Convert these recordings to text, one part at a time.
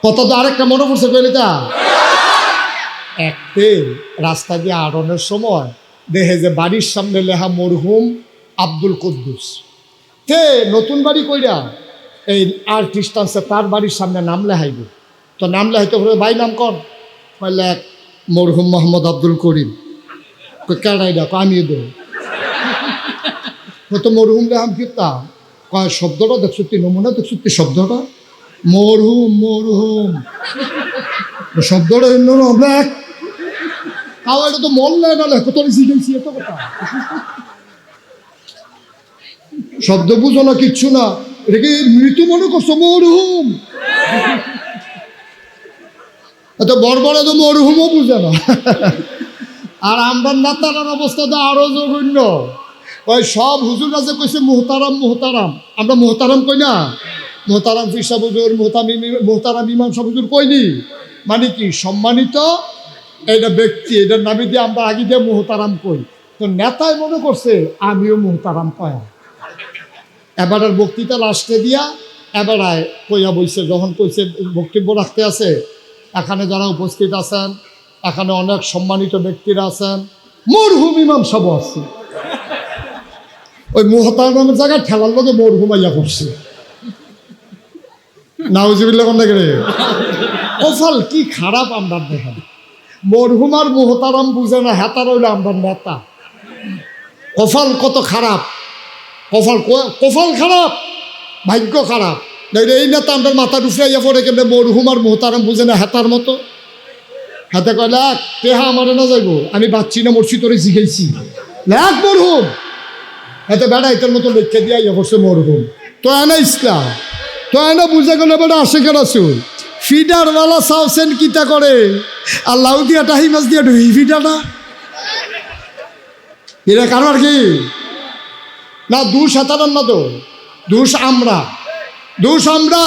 কথা তো আরেকটা মনে পড়ছে কইলেটা একতে রাস্তা দিয়ে আড়নের সময় দেখে যে বাড়ির সামনে লেখা মরহুম আব্দুল কুদ্দুস তে নতুন বাড়ি কইরা এই আর্টিস্ট আছে তার বাড়ির সামনে নাম লেখাইব। তো নাম লেখাইতে হবে ভাই নাম কর কইলে এক মরহুম মোহাম্মদ আব্দুল করিম কেড়াই ডাকো আমিও দেবো তো মরহুম লেহাম কিতা কয় শব্দটা দেখছো তুই নমুনা দেখছো তুই শব্দটা মরহুম মরহুম শব্দটা ব্যাক তাও এটা তো মরলে না লেখো তোর শিখেছি এত কথা শব্দ বুঝো না কিচ্ছু না এটাকে মৃত্যু মনে করছো মরহুম এত বড় বড় তো মরহুমও বুঝে না আর আমরা নেতার অবস্থা তো আরো জঘন্য ওই সব হুজুর কাছে কইছে মুহতারাম মুহতারাম আমরা মুহতারাম কই না মোহতারাম ফিরসা হুজুর মোহতারাম ইমাম সাহেব হুজুর কইনি মানে কি সম্মানিত এটা ব্যক্তি এটার নামে দিয়ে আমরা আগে দিয়ে মোহতারাম কই তো নেতায় মনে করছে আমিও মোহতারাম কয়া এবার আর বক্তৃতা লাস্টে দিয়া এবার কইয়া বইছে যখন কইছে বক্তব্য রাখতে আছে এখানে যারা উপস্থিত আছেন এখানে অনেক সম্মানিত ব্যক্তিরা আছেন মরহুম ইমাম সাহেব আছে ওই মোহতারামের জায়গায় ঠেলার লোকে মরহুমাইয়া করছে নাউজুবিল্লাহ কোন দেখে কফাল কি খারাপ আমরা দেখেন মরহুম আর মোহতারাম বুঝে না হেতার হইলো আমরা নেতা কফাল কত খারাপ কফাল কফাল খারাপ ভাগ্য খারাপ এই নেতা আমরা মাথার উপরে ইয়া পড়ে কেমন মরহুম আর মোহতারাম বুঝে না হেতার মতো হাতে কয় লাখ তেহা আমার না যাইব আমি বাচ্চি না মরছি তোরে শিখাইছি লাখ মরহুম এতে বেড়া এটার মতো লেখে দিয়া ইয়া করছে মরহুম তো এনা ইসলাম তো এনে বুঝে গেলে বেটা আসে কেন আসুন ফিডারওয়ালা চাওছেন কিতা করে আর লাউ দিয়া টাহি মাছ দিয়া ঢুই ফিডাটা এরা কারবার কি না দোষ সাধারণ না তো দোষ আমরা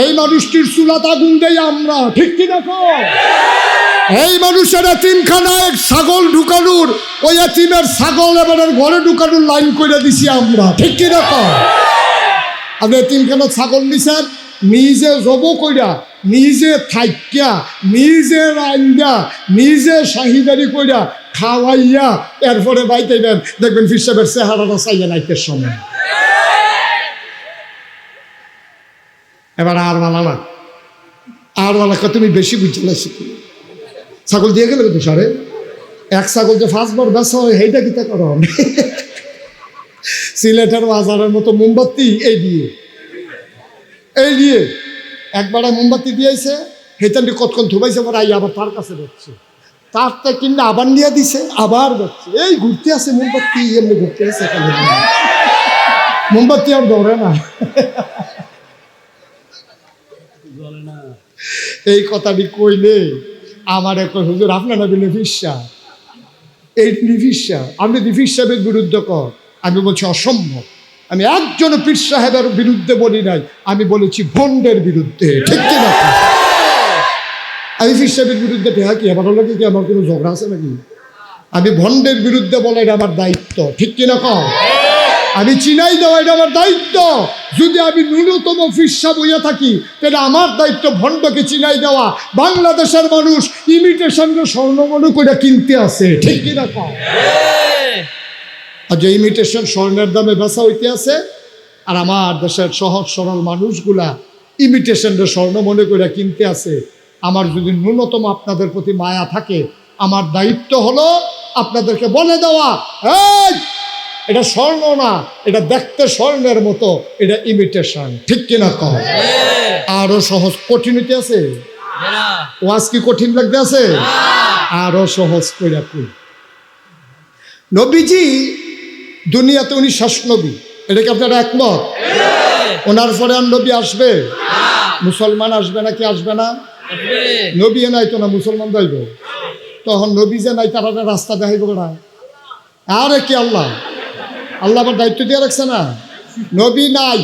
এই মানুষটির চুলাত আগুন দেই আমরা ঠিক কি দেখো এই মানুষের এতিমখানায় ছাগল ঢুকানোর ওই এতিমের ছাগল এবারে ঘরে ঢুকানোর লাইন করে দিছি আমরা ঠিক কি দেখো আপনি এতিমখানা ছাগল নিছেন নিজে জব কইরা নিজে থাইকা নিজে রান্দা নিজে শাহিদারি কইরা খাওয়াইয়া এরপরে বাইতে দেন দেখবেন ফিসাবের চেহারাটা চাইয়া নাইতের সময় এবার আর বালা না আর বালা তুমি বেশি বুঝতে লাগছি ছাগল দিয়ে গেলে তো সারে এক ছাগল যে ফার্স্টবার বেচা হয় সেইটা কিতা করো সিলেটের বাজারের মতো মোমবাতি এই দিয়ে একবার মোমবাতি দিয়েছে হেতান্ডি কতক্ষণ ধুবাইছে আবার আবার তার কাছে যাচ্ছে তারটা কিনা আবার নিয়ে দিছে আবার যাচ্ছে এই ঘুরতে আছে মোমবাতি এমনি ঘুরতে আছে মোমবাতি আর ধরে না এই কথাটি কইলে আমার এক হুজুর আপনার নবী নিফিসা এই নিফিসা আপনি নিফিস সাহেবের বিরুদ্ধে কর আমি বলছি অসম্ভব আমি একজন পীর সাহেবের বিরুদ্ধে বলি নাই আমি বলেছি ভন্ডের বিরুদ্ধে ঠিক কিনা আমি পীর সাহেবের বিরুদ্ধে টেহা কি আমার লাগে কি আমার কোনো ঝগড়া আছে নাকি আমি ভন্ডের বিরুদ্ধে বলা এটা আমার দায়িত্ব ঠিক কিনা কম আমি চিনাই দেওয়া এটা আমার দায়িত্ব যদি আমি ন্যূনতম ফিরসা বইয়া থাকি তাহলে আমার দায়িত্ব ভণ্ডকে চিনাই দেওয়া বাংলাদেশের মানুষ ইমিটেশনকে স্বর্ণমণি করে কিনতে আছে ঠিক কিনা কম আর যে ইমিটেশন স্বর্ণের দামে বেচা হইতে আছে আর আমার দেশের সহজ সরল মানুষগুলা ইমিটেশনকে স্বর্ণ মনে করে কিনতে আছে আমার যদি ন্যূনতম আপনাদের প্রতি মায়া থাকে আমার দায়িত্ব হলো আপনাদেরকে বলে দেওয়া এই এটা স্বর্ণ না এটা দেখতে স্বর্ণের মতো এটা ইমিটেশন ঠিক কিনা কম আরো সহজ কঠিন হইতে আছে ওয়াজ কি কঠিন লাগতে আছে আরো সহজ কইরা কই নবীজি দুনিয়াতে উনি শেষ নবী এটা কি আপনারা একমত ওনার পরে আর নবী আসবে মুসলমান আসবে নাকি আসবে না নবী নাই তো না মুসলমান যাইব তখন নবী যে নাই তারা রাস্তা দেখাইব না আরে কি আল্লাহ আবার দায়িত্ব দিয়ে রাখছে না নবী নাই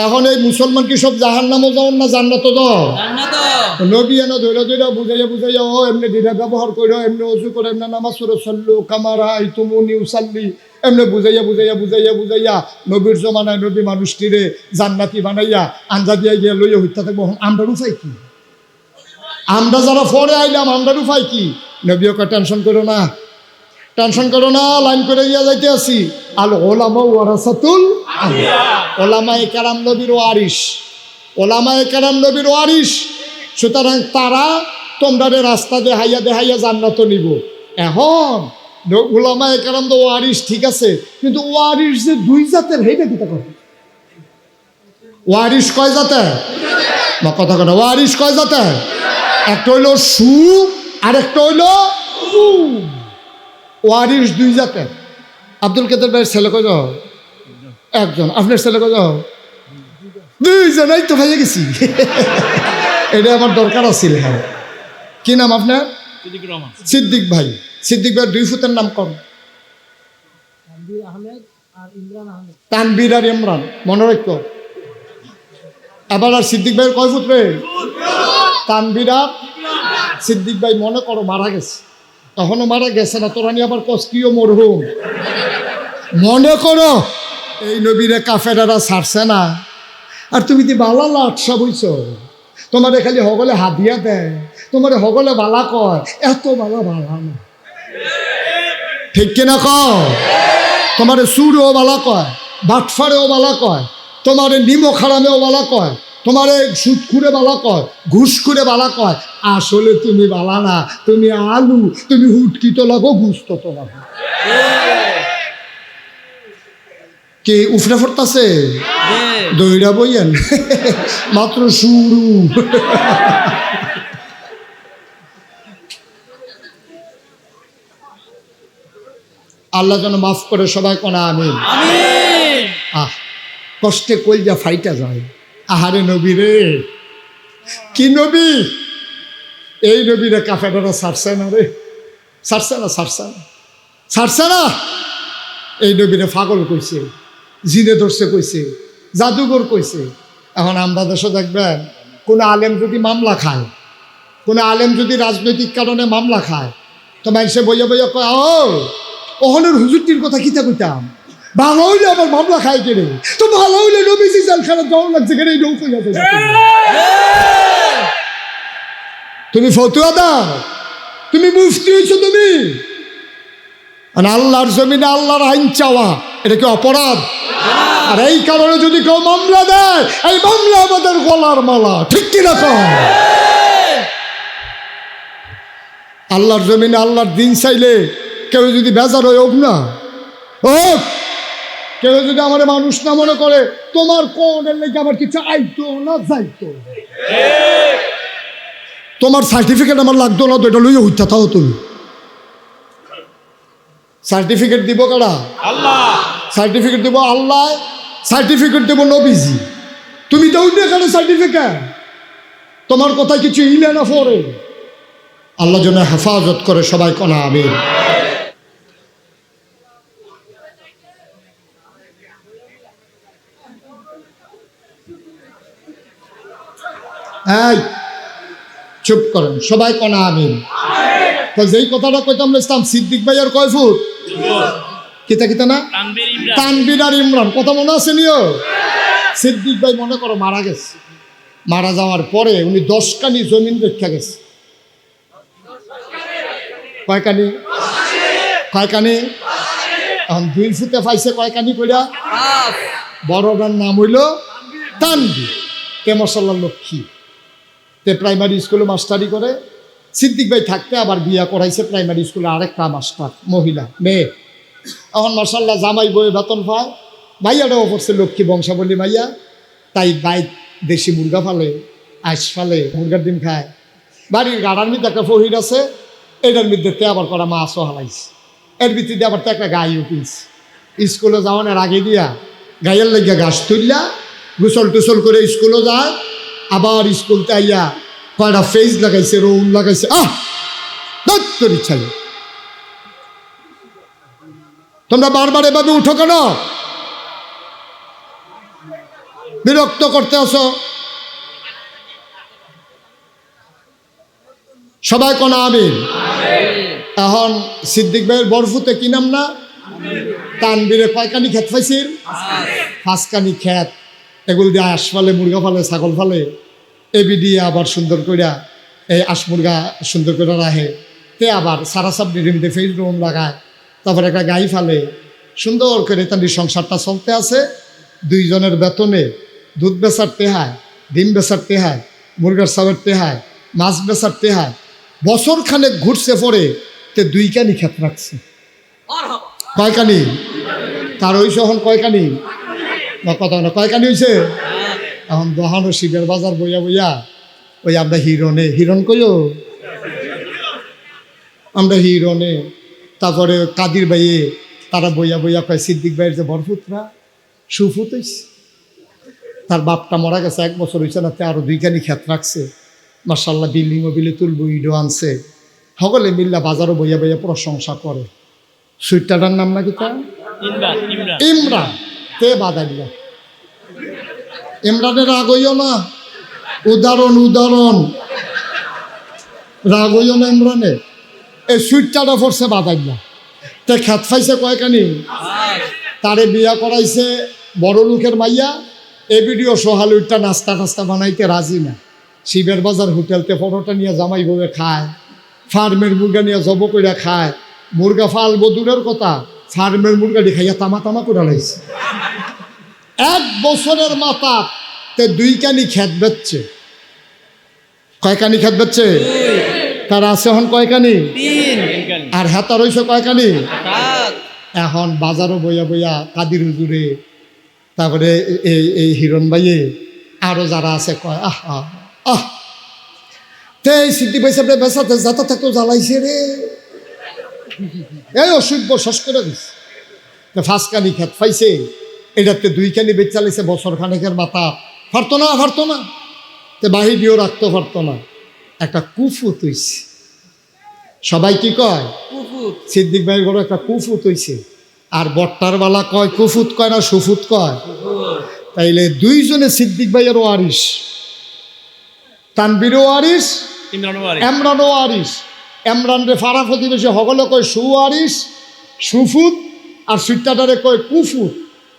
এখন এই মুসলমান কি সব জাহান্নামও যাও না জান্নাত যাও? নবী এনে ধৈর্য ধৈর্য বুঝাইয়া বুঝাইয়া ও এমনি দিনা ব্যবহার করো, এমনি অজু করে, এমনি নামাজ পড়ো, সল্লু কামারা আইতুমুনি উসাল্লি, এমনি বুঝাইয়া বুঝাইয়া বুঝাইয়া বুঝাইয়া নবীর জমানায় নবী মানুষটিরে জান্নাতি বানাইয়া আঞ্জা দিয়া গিয়া লইয়া হইতে থাকবো। আমরা উপায় কি? আমরা যারা পরে আইলাম আমরা উপায় কি? নবীও টেনশন করো না, টেনশন করো না, লাইন করে গিয়া যাইতে আসি। আল ওলামা ওয়ারাসাতুল আম্বিয়া, ওলামায়ে কেরাম নবীর ওয়ারিস, ওলামায়ে কেরাম নবীর ওয়ারিস। সুতরাং তারা তোমরা রাস্তা দেখাইয়া দেখাইয়া জান্নাত নিব। এখন ওলামায়ে কেরাম তো ওয়ারিস ঠিক আছে, কিন্তু ওয়ারিস যে দুই জাতের হেইটা কি কথা? ওয়ারিস কয় জাতের? না কথা কথা, ওয়ারিস কয় জাতের? একটা হইল সু আর একটা হইল সু। ওয়ারিস দুই জাতের। আব্দুল কাদের ভাইয়ের ছেলে কয় যাও? একজন। আপনার ছেলে কয় যাও? দুইজন। এই তো ভাইয়া গেছি। এটা আমার দরকার আছিল। হ্যাঁ, কি নাম আপনার? সিদ্দিক ভাই। সিদ্দিক ভাইয়ের দুই ফুতের নাম কম। তানবীর আর ইমরান, মনে রাখতো। এবার আর সিদ্দিক ভাইয়ের কয় ফুট রে? তানবীর আর সিদ্দিক ভাই মনে করো মারা গেছে, তখনও মারা গেছে না, তোরা নিয়ে আবার কষ্টিও মরহুম মনে করো। এই নবীরে কাফেরারা ছাড়ছে না, আর তুমি দি বালা লাটসা বইছ। তোমার খালি হগলে হাদিয়া দেয়, তোমার হগলে বালা কয়, এত বালা বালা না, ঠিক কিনা কয়? তোমার সুরও বালা কয়, বাটফারেও বালা কয়, তোমার নিমো খারামেও বালা কয়, তোমার সুদ খুঁড়ে বালা কয়, ঘুষ খুঁড়ে বালা কয়। আসলে তুমি বালা না, তুমি আলু, তুমি হুটকি তো লাগো, গুস্ত তো লাগো। কে উফরে ফরতাছে? দইরা বইয়েন, মাত্র শুরু। আল্লাহ যেন মাফ করে সবাই কোনা আমিন। আহ, কষ্টে কলজা ফাইটা যায়। আহারে নবী রে, কি নবী! এই নবীরে কাফেররা ছাড়ছে না রে, ছাড়ছে না, ছাড়ছে না, ছাড়ছে না। এই নবীরে পাগল কইছে, জিনে ধরছে কইছে, জাদুঘর কইছে। এখন আমরা দেশে দেখবেন কোনো আলেম যদি মামলা খায়, কোনো আলেম যদি রাজনৈতিক কারণে মামলা খায়, তো মানুষে বইয়া বইয়া কয়, ও ওহনের হুজুরটির কথা কিতা কইতাম, ভালো হইলে আবার মামলা খায় কেড়ে, তো ভালো হইলে নবীজি জেলখানা যাওয়া লাগছে কেড়ে, এই নৌকো যাতে। তুমি ফতুয়া দাও, তুমি মুফতি হইছো তুমি। আল্লাহর জমিনে আল্লাহর আইন চাওয়া এটা কি অপরাধ? আর এই কারণে যদি কেউ মামলা দেয়, এই মামলা আমাদের গলার মালা, ঠিক কিনা কয়? আল্লাহর জমিনে আল্লাহর দিন চাইলে কেউ যদি বেজার হয়ে হোক না, ও কেউ যদি আমার মানুষ না মনে করে, তোমার কোনের লেগে আমার কিছু আইতো না যাইতো, তোমার সার্টিফিকেট আমার লাগতো না, তো এটা লইয়া হইতা তাও তুমি। সার্টিফিকেট দিব কারা? আল্লাহ। সার্টিফিকেট দিব আল্লাহ, সার্টিফিকেট দেব নবীজি। তুমি দাও না কেন সার্টিফিকেট? তোমার কথা কিছু ইলে না পড়ে। আল্লাহ যেন হেফাজত করে সবাই কোনা আমিন। এই চুপ করেন সবাই কোনা আমিন। তো যেই কথাটা কইতাম ইসলাম, সিদ্দিক ভাই আর কয় ফুট? কিতা কিতা না, তানবীর আর ইমরান, কথা মনে আছে নিও? সিদ্দিক ভাই মনে করো মারা গেছে, মারা যাওয়ার পরে উনি 10 কানি জমিন রেখা গেছে। কয় কানি? কয় কানি? এখন 2 ফুটে পাইছে কয় কানি কইরা? বড়টার নাম হইল তানবীর, কে মশাল্লা লক্ষ্মী, তে প্রাইমারি স্কুলে মাস্টারি করে। সিদ্দিক ভাই থাকতে আবার বিয়া করাইছে প্রাইমারি স্কুলে আরেকটা মাস্টার, মহিলা মেয়ে। এখন মাশাল্লাহ জামাই বয়ে বেতন পায়, মাইয়াটাও পড়ছে লক্ষ্মী বংশাবলী মাইয়া। তাই গাই দেশি মুরগা ফালে, আইস ফালে, মুরগার ডিম খায়। বাড়ির গাড়ার মধ্যে একটা ফহির আছে, এটার মধ্যে আবার করা মাছও হালাইছে, এর ভিত্তিতে আবার তো একটা গাইও কিনছে। স্কুলে যাওয়ানোর আগে দিয়া গাইয়ের লেগে ঘাস তুললা, গোসল টুসল করে স্কুলে যায়, আবার স্কুলতে আইয়া কয়টা ফেস লাগাইছে, রৌন লাগাইছে। তোর ইচ্ছা তোমরা বারবার এভাবে উঠো কেন? বিরক্ত করতে আসো। সবাই কোন আমিন। এখন সিদ্দিক ভাইয়ের বরফুতে কি নাম না, তানবীরে কয়কানি খেত পাইছিল? 5 খেত। এগুলো দিয়ে আঁশ ফালে, মুরগা ফালে, ছাগল ফালে, এবি দিয়ে আবার সুন্দর কইরা এই আঁশ মুরগা সুন্দর করে রাখে, তে আবার সারা সাপ ডিমতে ফেস রুম লাগায়, তারপর একটা গাই ফালে, সুন্দর করে তাদের সংসারটা চলতে আছে। 2 জনের বেতনে দুধ বেচার টেহায়, ডিম বেচার টেহায়, মুরগার চাউয়ের টেহায়, মাছ বেচার টেহায় বছর খানেক ঘুরছে পরে তে 2 কানি খেত রাখছে। কয়কানি তার হইছে? এখন কয়কানি না কথা না, কয়কানি হয়েছে? এখন দহানো শিবের বাজার বইয়া বইয়া ওই আমরা হিরনে, হিরণ কইও আমরা হিরনে, তারপরে কাদির ভাইয়ে তারা বইয়া বইয়া কয় সিদ্দিক ভাইয়ের যে বরফুতরা সুফুত হইছে, তার বাপটা মরা গেছে 1 বছর হয়েছে না, আরো 2 কানি খেত রাখছে। মার্শাল্লাহ বিল্ডিংও বিলে তুলবো, ইডো আনছে, সকলে মিল্লা বাজারও বইয়া বইয়া প্রশংসা করে। সুইটাটার নাম নাকি তা ইমরান। তে বাদাইল ইমরানের রাগ হইও না, উদাহরণ উদাহরণ রাগ হইও না ইমরানে। এই সুইটাটা পড়ছে বাদাইল, তে খেত পাইছে কয়কানি, তারে বিয়া করাইছে বড় লোকের মাইয়া। এ ভিডিও সোহালুইটা নাস্তা টাস্তা বানাইতে রাজি না। শিবের বাজার হোটেলতে পরোটা নিয়ে জামাই বউয়ে খায়, ফার্মের মুরগা নিয়ে জব করে খায়, মুরগা ফালবো দূরের কথা, ফার্মের মুরগাটি খাইয়া তামা তামা করে লাইছে। 1 বছরের মাথা তে 2 কানি খেত বেচছে। কয়কানি খেত বেচছে? তার আছে এখন কয়কানি? 3। আর হেতার হইছে কয়কানি? 7। এখন বাজারও বইয়া বইয়া কাদির হুজুরে, তারপরে এই হিরণ ভাইয়ে, আরো যারা আছে কয় আহ আহ আহ তে সিদ্ধি পয়সা বেসাতে যাতা থাকতো জ্বালাইছে রে, এই অসুখ শেষ করে দিচ্ছে। 5 কানি খেত পাইছে, এটাতে 2 কানি বেচ চালাইছে বছর খানেকের মাথা। পারতো না তে বাহিরিও রাখতে পারতো না। একটা কুফুত হইছে। সবাই কি কয়? কুফুত। সিদ্দিক ভাইয়ের ঘরে একটা কুফুত হইছে। আর বট্টার বালা কয় কুফুত কয় না সুফুত কয়? তাইলে 2 জনে সিদ্দিক ভাইয়ের ওয়ারিস, তানবীর ওয়ারিস, ইমরান ওয়ারিস। ইমরান রে ফারা প্রতিবেশী হগলে কয় সুওয়ারিস, সুফুত, আর সুইটাটারে কয় কুফুত।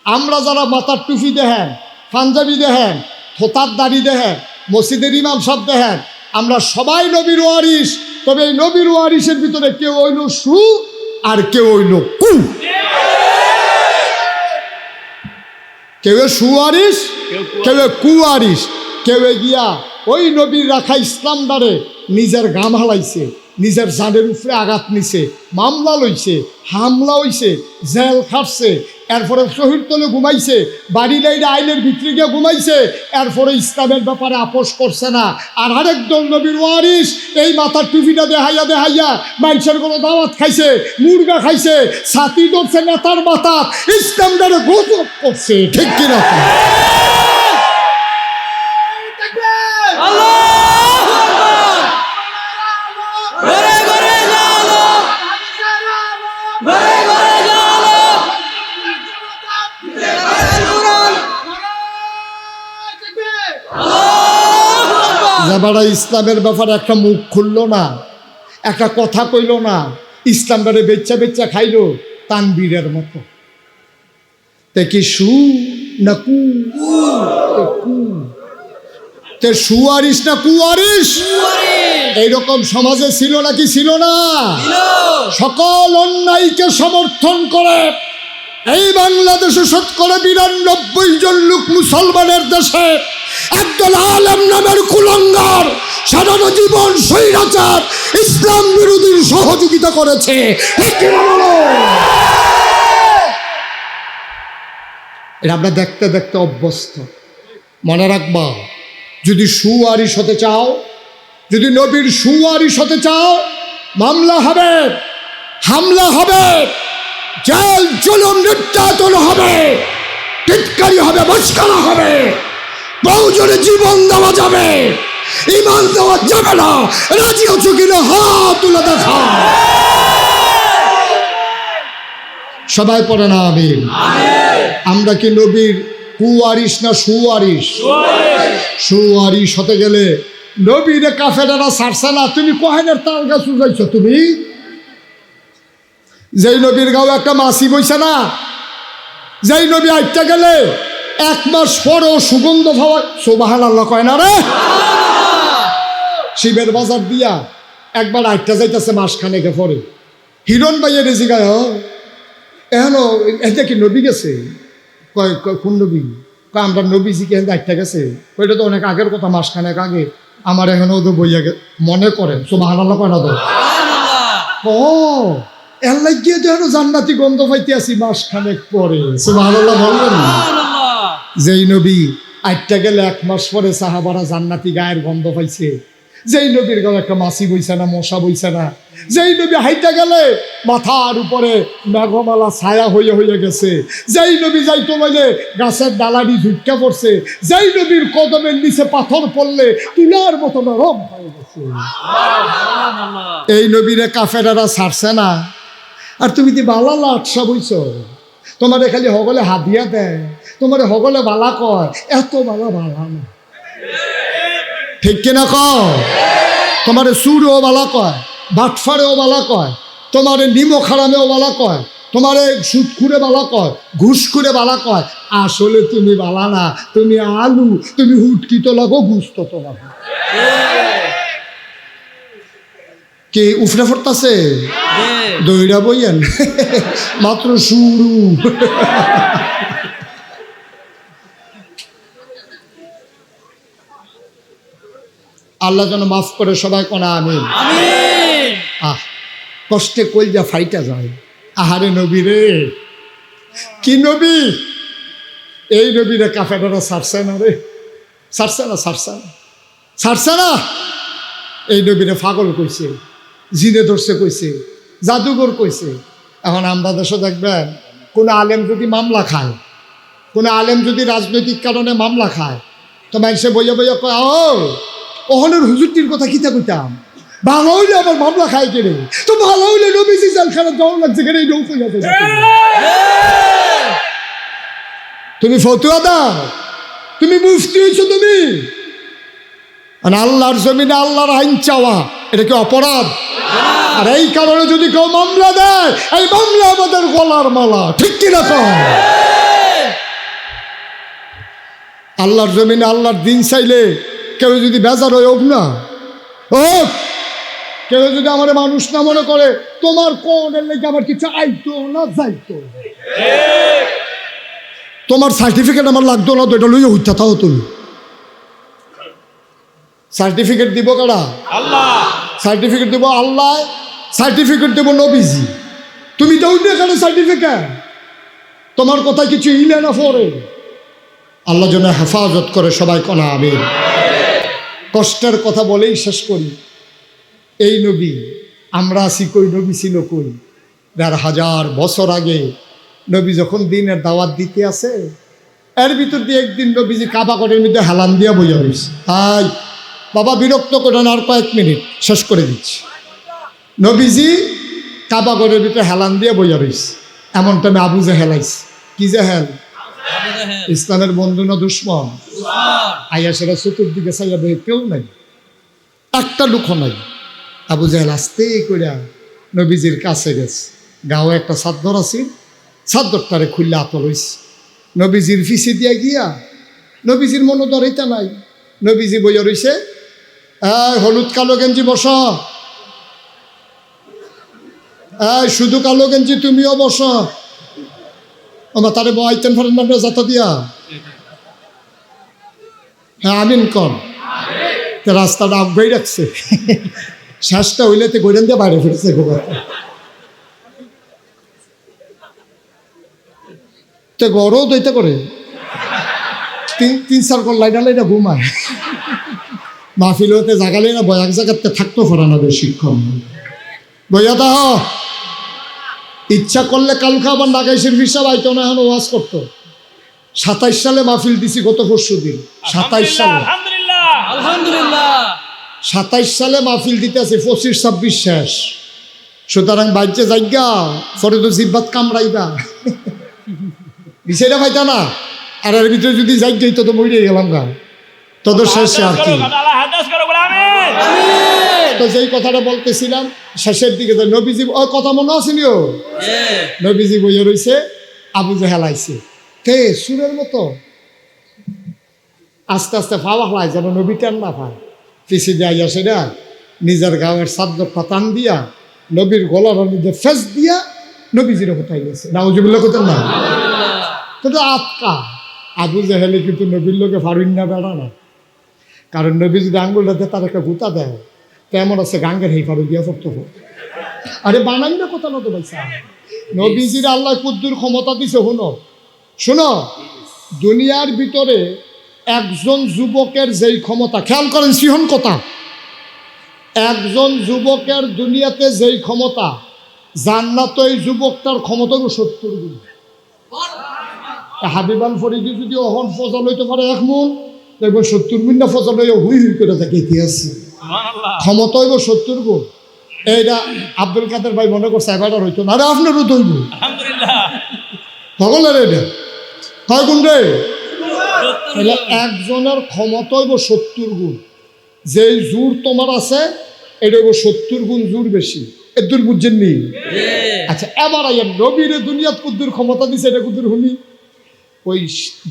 আমরা যারা মাথার টুপি দেখেন, পাঞ্জাবি দেখেন, থোতার দাড়ি দেখেন, মসজিদের ইমাম সব দেখেন, আমরা সবাই নবীর ওয়ারিস। তবে এই নবীর ওয়ারিসের ভিতরে কেউ হইল সু আর কেউ হইল কু। কেউ সুয়ারিস, কেউ কুয়ারিস, কেউ গিয়া ওই নবীর রাখা ইসলাম দ্বারে নিজের গাম হালাইছে, নিজের জানের উপরে আঘাত নিছে, মামলা লইছে, হামলা হইছে, জেল খাটছে, এরপরে শহীদ তলে ঘুমাইছে, বাড়ি লাইলে আইনের ভিতরে গিয়ে ঘুমাইছে, এরপরে ইসলামের ব্যাপারে আপোষ করছে না। আর আরেকজন নবীর ওয়ারিস এই মাথার টুপিটা দেহাইয়া মানুষের কোনো দাওয়াত খাইছে, মুরগা খাইছে, ছাতি ধরছে নেতার মাথা, ইসলাম দ্বারে গজব করছে। ঠিক কিনা? যারা ইসলামের ব্যাপারে একটা মুখ খুললো না, একটা কথা কইল না, ইসলামটারে বেচ্চা খাইলো তানবীরের মতো। তে কি সু না কু? তে সুয়ারিস না কুয়ারিস? এইরকম সমাজে ছিল নাকি ছিল না? সকল অন্যায়কে সমর্থন করে এই বাংলাদেশে 92% জন লোক মুসলমানের দেশে একদল আলেম নামের কুলাঙ্গার সারাটা জীবন স্বৈরাচার ইসলাম বিরোধী সহযোগিতা করেছে। এটা আমরা দেখতে দেখতে অভ্যস্ত। মনে রাখবা, যদি সুয়ারিশ হতে চাও, যদি নবীর সুয়ারিশ হতে চাও, মামলা হবে, হামলা হবে, জেল জুলুম নির্যাতন হবে, টিটকারি হবে, মস্কারা হবে, প্রয়োজনে জীবন দেওয়া যাবে, ইমান দেওয়া যাবে না। রাজি আছো কিনা হাত তুলে দেখা। সবাই পড়ে না আমিন। আমরা কি নবীর কুয়ারিশ না সুয়ারিশ? সুয়ারিশ হতে গেলে নবীরে কাফেরেরা ছাড়ছে না। তুমি কোহেনের তাল গাছ উজাইছো তুমি? যেই নবীর গাও একটা মাসি বইছে না, যেই নবী আইটা গেলে 1 মাস পরও সুগন্ধ পাওয়া, সুবহানাল্লাহ কয় না রে? শিবের বাজার দিয়া একবার আইটা যাইতেছে মাসখানেকে পরে, হিরণ ভাইয়ের জিগায় এখন এটা কি নবী গেছে? কয় কোন নবী? কয় আমরা নবীজি কে আইটা গেছে। ওইটা তো অনেক আগের কথা, মাসখানেক আগে। আমার এখনো তো বইয়া মনে করে, সুবহানাল্লাহ কয় না তো? ও এর লাগিয়ে তো এখন জান্নাতি গন্ধ পাইতে আসি মাসখানেক পরে, সুবহানাল্লাহ বলবেন না? যেই নবী আইটা গেলে 1 মাস পরে সাহাবারা জান্নাতি গায়ের গন্ধ পাইছে। যেই নবীর গায়ে একটা মাছি বইছে না, মশা বইছে না। যেই নবী হাইটা গেলে মাথার উপরে মেঘমালা ছায়া হইয়া হইয়া গেছে। যেই নবী যাইতো বলে গাছের ডালাটি ঝুটকা পড়ছে। যেই নবীর কদমের নিচে পাথর পড়লে তুলার মতো নরম হয়ে গেছে। এই নবীরে কাফেরারা ছাড়ছে না। আর তুমি দি বালা লাটসা বইছ, তোমারে খালি হগলে হাদিয়া দেয়, তোমারে হগলে বালা কয়, এত বালা বালা না। ঠিক কিনা কও? তোমারে সুরেও বালা কয়, বাটফারেও বালা কয়, তোমারে নিমো খারামেও বালা কয়, তোমারে সুদ খুঁড়ে বালা কয়, ঘুষ খুঁড়ে বালা কয়। আসলে তুমি বালা না, তুমি আলু, তুমি হুটকি তো লাগো, ঘুষ তো লাগো। কি উফরে ফরতাছে? দইরা বইয়েন মাত্র শুরু। আল্লাহ যেন মাফ করে সবাই কোনা আমিন। আহ কষ্টে কলজা ফাইটা যায়। আহারে নবী রে, কি নবী! এই নবীরে কাফেররা ছাড়ছে না রে, ছাড়ছে না, ছাড়ছে না, ছাড়ছে না। এই নবীরে পাগল কইছে, জিনে ধরছে কইছে, জাদুঘর কইছে। এখন আমরা দেশে দেখবেন কোনো আলেম যদি মামলা খায়, কোনো আলেম যদি রাজনৈতিক কারণে মামলা খায়, তো মানুষে বইয়া বইয়া কয়, ও ওহনের হুজুরটির কথা কিতা কইতাম, ভালো হইলে আবার মামলা খায় কেড়ে, তো ভালো হইলে নবীজি জেলখানা যাওয়া লাগছে কেড়ে, এই নৌকো যাতে। তুমি ফতুয়া দাও, তুমি মুফতি হইছো তুমি। আর আল্লাহর জমিনে আল্লাহর আইন চাওয়া এটা কি অপরাধ? আর এই কারণে যদি কেউ মামলা দেয়, এই মামলা আমাদের গলার মালা, ঠিক কিনা কও? আল্লাহর জমিনে আল্লাহর দিন চাইলে কেউ যদি বেজার হয়ে হোক না, ও কেউ যদি আমার মানুষ না মনে করে, তোমার কোনের লেগে আমার কিছু আইতো না যাইতো, তোমার সার্টিফিকেট আমার লাগতো না, তো এটা লইয়া হইতা তাও তুমি। সার্টিফিকেট দিব কারা? আল্লাহ। সার্টিফিকেট দিব আল্লাহ, সার্টিফিকেট দেব নবীজি। তুমি দাও না কেন সার্টিফিকেট? তোমার কথা কিছু ইলে না পড়ে। আল্লাহ যেন হেফাজত করে সবাই কোনা আমিন। কষ্টের কথা বলেই শেষ করি। এই নবী আমরা আছি কই, নবী ছিল কই? ১,৫০০ বছর আগে নবী যখন দিনের দাওয়াত দিতে আসে, এর ভিতর দিয়ে একদিন নবীজি কাবা ঘরের মধ্যে হেলান দিয়া বইয়া রয়েছে। আই বাবা বিরক্ত করেন, আর কয়েক মিনিট শেষ করে দিচ্ছি। নবীজি কাবা ঘরের ভিতরে হেলান দিয়ে বইয়া রয়েছে। এমন টাইমে আবু জেহেল আইছে। কি জেহেল? ইসলামের বন্ধু না দুশ্মন? আইয়া সেটা চতুর্দিকে চাইয়া দেখে কেউ নাই, একটা লুকো নাই। আবু জেহেল আস্তে কইরা নবীজির কাছে গেছে। গাও একটা চাদর আছে, চাদরটারে খুললে আতর হইছে। নবীজির পিছে দিয়া গিয়া, নবীজির মনে ধরেইতা নাই, নবীজি বইয়া রইছে। হলুদ কালো গেঞ্জি বস, শুধু কালো গেঞ্জি তুমিও বস। আমার তারে বইতেন ফরেন না যাতা দিয়া। হ্যাঁ আমিন কন। রাস্তাটা আগাই রাখছে, শ্বাসটা হইলে তো গোড়েন দিয়ে বাইরে ফিরছে। তো গরও দইতে করে ৩-৪ কল লাইনা লাইনা ঘুমায়। মাহফিল হতে জাগালে না বয়াক জায়গাতে থাকতো ফরানো শিক্ষক বইয়া দাহ। ইচ্ছা করলে কালকে আবার নাগাইশের হিসাব আইতো না, এখন ওয়াজ করতো। ২৭ সালে মাহফিল দিছি, গত পরশু দিন ২৭ সালে। ২৭ সালে মাহফিল দিতে আছে, ২৫-২৬ শেষ। সুতরাং বাজ্যে জায়গা পরে তো জিব্বাত কামড়াইবা, বিষয়টা ভাইতা না। আর এর ভিতরে যদি যাই যাই তো মরিয়ে গেলাম গা, তোদের শেষে আর কি। তো যেই কথাটা বলতেছিলাম শেষের দিকে, তো নবীজি ওই কথা মনে আসেনি, ও নবীজি বইয়ে রয়েছে, আবু জেহেল আইছে কে সুরের মতো আস্তে আস্তে ফাওয়া হয় যেন নবী টান না পায়, পিছিয়ে দিয়ে আসে না, নিজের গাঁয়ের চাদরটা টান দিয়া নবীর গলার মধ্যে ফেস দিয়া নবীজির কোথায় গেছে, নাউজুবিল্লাহ কোথায় না, কিন্তু আটকা। আবু জেহেলে কিন্তু নবীর লোকে ফারুন না বেড়া না, কারণ নবী যদি আঙ্গুলটাতে তার একটা গুতা দেয় তেমন আছে গাঙ্গের হেই ফারু দিয়া পড়তে হোক। আরে বানাই না কথা না তো বলছে, নবীজির আল্লাহ কুদ্দুর ক্ষমতা দিছে। শুনো, দুনিয়ার ভিতরে একজন যুবকের যেই ক্ষমতা, খেয়াল করেন সিহন কথা, একজন যুবকের দুনিয়াতে যেই ক্ষমতা, জান্নাত ওই যুবকটার ক্ষমতা 70 গুণ। হাবিবাল ফরিদি যদি অহন ফজল হইতে পারে 1 মন, দেখবেন 70 মিনিট ফজল হয়ে হুই হুই করে থাকে ইতিহাস, ক্ষমতা হইব 70 গুণ। এইটা আব্দুল কাদের ভাই মনে করছে এবার হইতো না, আরে আপনারও দইব সকলের এটা কয় গুণ রে, তাহলে একজনের ক্ষমতা হইব 70 গুণ। যেই জোর তোমার আছে এটা হইব 70 গুণ জোর বেশি, এর দূর বুঝছেন নি? আচ্ছা, এবার আইয়ের নবীর দুনিয়াত কুদ্দুর ক্ষমতা দিছে, এটা কুদ্দুর হলি ওই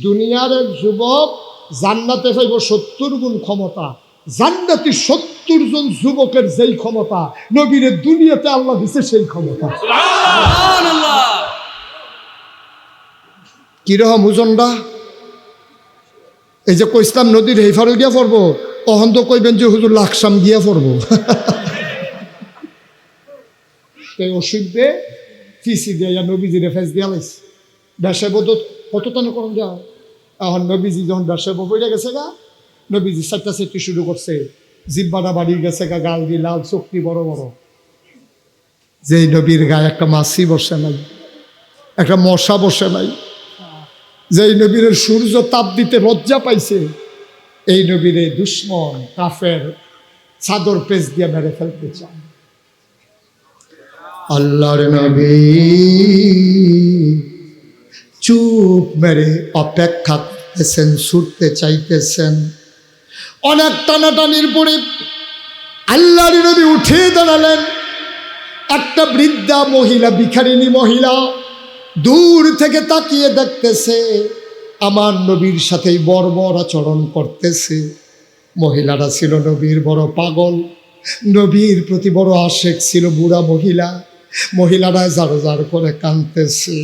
দুনিয়ার এক যুবক জান্নাতে পাইব 70 গুণ ক্ষমতা। জান্নাতি 70 জন যুবকের যেই ক্ষমতা, নবীর দুনিয়াতে আল্লাহ দিছে সেই ক্ষমতা। কিরকম ওজনটা? এই যে কইসলাম নদীর হেফারও গিয়া পড়বো, অহন্ত কইবেন যে হুজুর লাকসাম গিয়া পড়বো। এই ওষুধে ফিসি দিয়া নবীজিরে ফেস দিয়া লাইছে, ব্যবসায় বোধ কত টানে করুন যা। এখন নবীজি যখন ব্যবসায় বইটা গেছে গা, নবীজি চারটা চেট্টি শুরু করছে, জিব্বাটা বাড়ি গেছে গা, গাল দিয়ে লাল, চোখটি বড় বড়। যেই নবীর গায়ে একটা মাছি বসে নাই, একটা মশা বসে নাই, যেই নবীর সূর্য তাপ দিতে লজ্জা পাইছে, এই নবীর দুশ্মন কাফের চাদর পেঁচ দিয়ে মেরে ফেলতে চায়। আল্লাহর নবী চুপ মেরে অপেক্ষা করতেছেন, ছুটতে চাইতেছেন। অনেক টানাটানির পরে আল্লাহর নবী উঠে দাঁড়ালেন। একটা বৃদ্ধা মহিলা, ভিখারিনী মহিলা দূর থেকে তাকিয়ে দেখতেছে, আমার নবীর সাথেই বর্বর আচরণ করতেছে। মহিলারা ছিল নবীর বড় পাগল, নবীর প্রতি বড় আশেক ছিল বুড়া মহিলা। মহিলারা জারো জার করে কাঁদতেছে,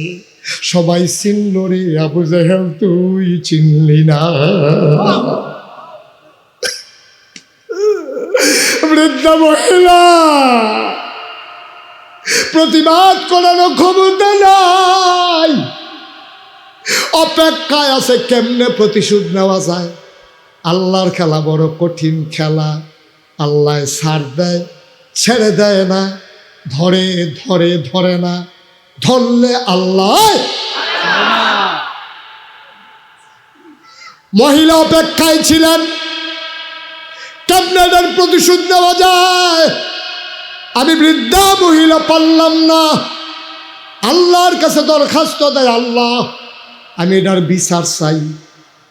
সবাই চিনল রে আবু জেহেল, তুই চিনলি না। বৃদ্ধা মহিলা প্রতিবাদ করানো ক্ষমতা নাই, অপেক্ষায় আছে কেমনে প্রতিশোধ নেওয়া যায়। আল্লাহর খেলা বড় কঠিন খেলা, আল্লাহ ছাড় দেয়, ছেড়ে দেয় না, ধরে ধরে ধরে না, ধরলে আল্লাহ। মহিলা অপেক্ষায় ছিলেন কেমনে এটার প্রতিশোধ নেওয়া যায়। আমি বৃদ্ধা মহিলা পারলাম না, আল্লাহর কাছে দরখাস্ত দেয়, আল্লাহ আমি এটার বিচার চাই।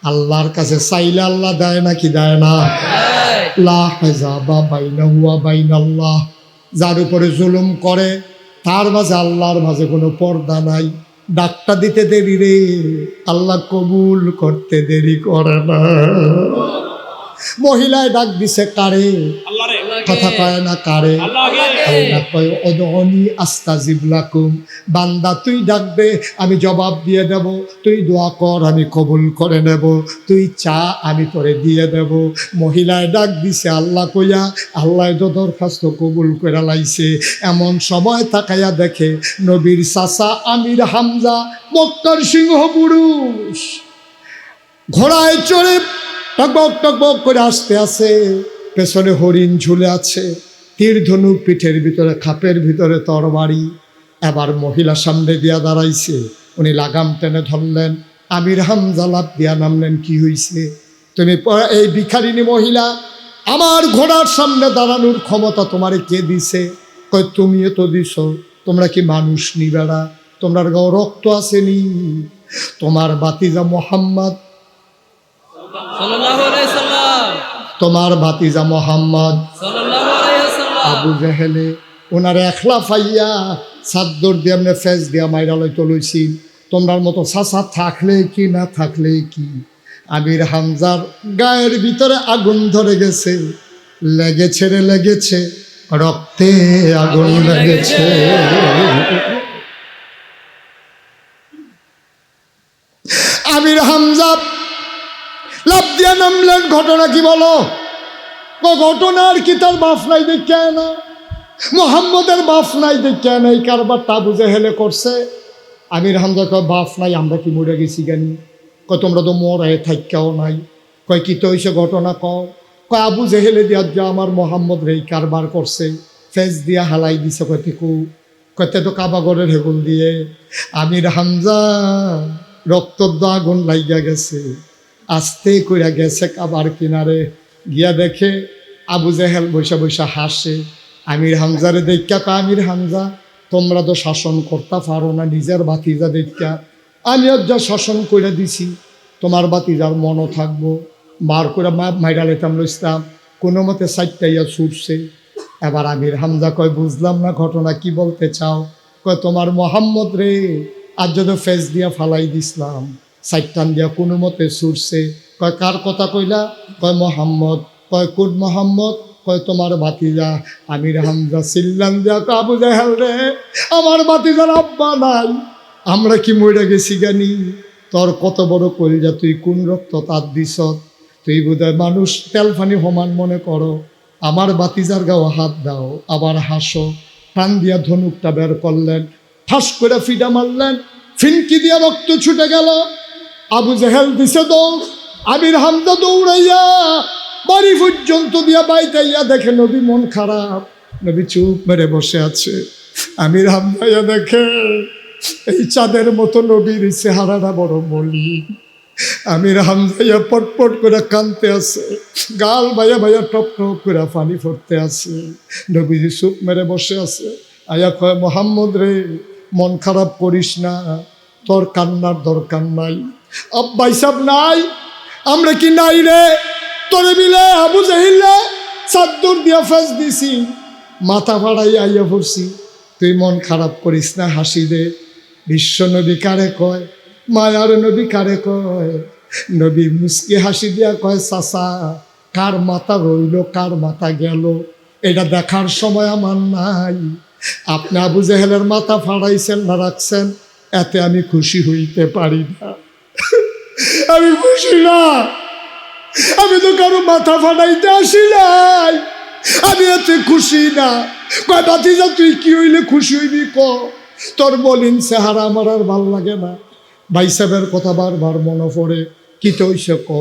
আল্লাহর কাছে চাইলে আল্লাহ দেয় নাকি দেয় না? লা হিজাবা বাইনাহু ওয়া বাইনাল্লাহ, যার উপরে জুলুম করে তার মাঝে আল্লাহর মাঝে কোনো পর্দা নাই। ডাকটা দিতে দেরি রে, আল্লাহ কবুল করতে দেরি করে না। মহিলায় ডাক দিছে কারে? কথা কয় না কারে? আল্লাহ কয় উদউনি আস্তাজিব লাকুম, বান্দা তুই ডাকবে আমি জবাব দিয়ে দেব, তুই দোয়া কর আমি কবুল করে নেব, তুই চা আমি তোরে দিয়ে দেব। মহিলায় ডাক দিছে আল্লাহ কইয়া, আল্লাহ তো দরখাস্ত কবুল করে লাইছে। এমন সময় তাকাইয়া দেখে নবীর চাচা আমির হামজা, মক্কার সিংহ পুরুষ, ঘোড়ায় চড়ে টকবক টকবক করে আসতে আছে, পেছনে হরিণ ঝুলে আছে, তীর ধনুক পিঠের ভিতরে, খাপের ভিতরে তরবারি। এবার মহিলা সামনে দিয়া দাঁড়াইছে, উনি লাগাম টেনে ধরলেন, আমির হামজা লাফ দিয়া নামলেন। কি হইছে? তুমি এই ভিখারিনী মহিলা, আমার ঘোড়ার সামনে দাঁড়ানোর ক্ষমতা তোমারে কে দিছে? কয় তুমি তো দিছ, তোমরা কি মানুষ নি বেড়া? তোমরা গাও রক্ত আসেনি? তোমার ভাতিজা মোহাম্মদ, সাল্লাল্লাহু আলাইহি সাল্লাম, তোমার ভাতিজা মোহাম্মদ সাল্লাল্লাহু আলাইহি সাল্লাম, আবু জেহেলে ওনার একলা ফাইয়া চাদর দিয়ে এমনি ফেস দিয়া মাইরা লইতে লইছিল। তোমরার মতো চাচা থাকলে কি না থাকলে কি, আমির হামজার গায়ের ভিতরে আগুন ধরে গেছে, লেগেছে রে লেগেছে, রক্তে আগুন লেগেছে। আমির হামজা লাফ দিয়া নামলেন। ঘটনা কি বলো? ঘটনার কি তার বাপ নাই দেখে না, মোহাম্মদের বাপ নাই দেখে না, এই কারবারটা আবু জেহেলে করছে। আমির হামজা কয় বাপ নাই, আমরা কি মরে গেছি জ্ঞানী? কয় তোমরা তো মরায় থাইকাও নাই। কয় কি তো হইছে ঘটনা কয় আবু জেহেলে দিয়া যা আমার মোহাম্মদ রে কারবার করছে, ফেস দিয়া হালাই দিছে। কয়তে তো কাবাগরের হেগুল দিয়ে। আমির হামজা রক্তদ্দ আগুন লাইগা গেছে, আস্তে কইরা গেছে কাবার কিনারে, গিয়া দেখে আবু জেহেল বৈশা বৈশা হাসে। আমির হামজারে দেখা কয় আমির হামজা তোমরা তো শাসন করতে পারো না, নিজের ভাতিজা দেখা আমি যা শাসন করে দিছি, তোমার ভাতিজার মনও থাকবো। বার করে মাইরা লেতাম লইতাম, কোনো মতে সাইটটাইয়া ছুটছে। এবার আমির হামজা কয় বুঝলাম না ঘটনা কি বলতে চাও? কয় তোমার মোহাম্মদ রে আজ যদি ফেস দিয়া ফালাই দিছিলাম, সাইটান দিয়া কোনো মতে ছুটছে। কয় কার কথা কইলা? কয় মোহাম্মদ। কয় কোন মোহাম্মদ? কয় তোমার ভাতিজা। আমির হামজা চিল্লান দিয়া কয় আবু জেহেল রে, আমার ভাতিজার আব্বা নাই, আমরা কি মরে গেছি জানি? তোর কত বড় কলিজা, তুই কোন রক্ত তার দিস? তুই বোধহয় মানুষ তেলফানি সমান মনে করো। আমার ভাতিজার গাও হাত দাও, আবার হাসো। টান দিয়া ধনুকটা বের করলেন, ঠাস করে ফিডা মারলেন, ফিনকি দিয়া রক্ত ছুটে গেল। আবু জেহেল দিছে দৌড়, আমির হামজা দৌড়াইয়া বাড়ি পর্যন্ত দিয়া বাইতাইয়া দেখে নবী মন খারাপ, নবী চুপ মেরে বসে আছে। আমির হামজা দেখে এই চাঁদের মতো নবীর চেহারাটা বড় মলিন। আমির হামজা পটপট করে কানতে আছে, গাল ভাইয়া ভাইয়া টপ টপ করে পানি পড়তে আছে। নবীজি চুপ মেরে বসে আছে। আয়া কয় মোহাম্মদ রে, মন খারাপ করিস না, তোর কান্নার দরকার নাই। আব্বা হিসাব নাই, আমরা কি নাই রে? তোরে মিলে আবু জেহিলে চাদর দিয়া ফেস দিছি, মাথা ফাড়াই আইয়া পড়ছি। তুই মন খারাপ করিস না, হাসি দে। বিশ্ব নবী কারে কয়, মায়ার নবী কারে কয়? নবী মুস্কি হাসি দিয়া কয় চাচা, কার মাথা রইল কার মাথা গেল এটা দেখার সময় আমার নাই। আপনি আবু জেহেলের মাথা ফাড়াইছেন না রাখছেন, এতে আমি খুশি হইতে পারি না। আমি খুশি না, আমি তো কারো মাথা ফাটাইতে আসি নাই, আমি এতে খুশি না। কয় ভাতিজা তুই কি হইলে খুশি হইবি ক? তোর বলিন চেহারা আমার আর ভাল লাগে না। ভাই সাহেবের কথা বারবার মনে পড়ে, কি তো হইছে ক?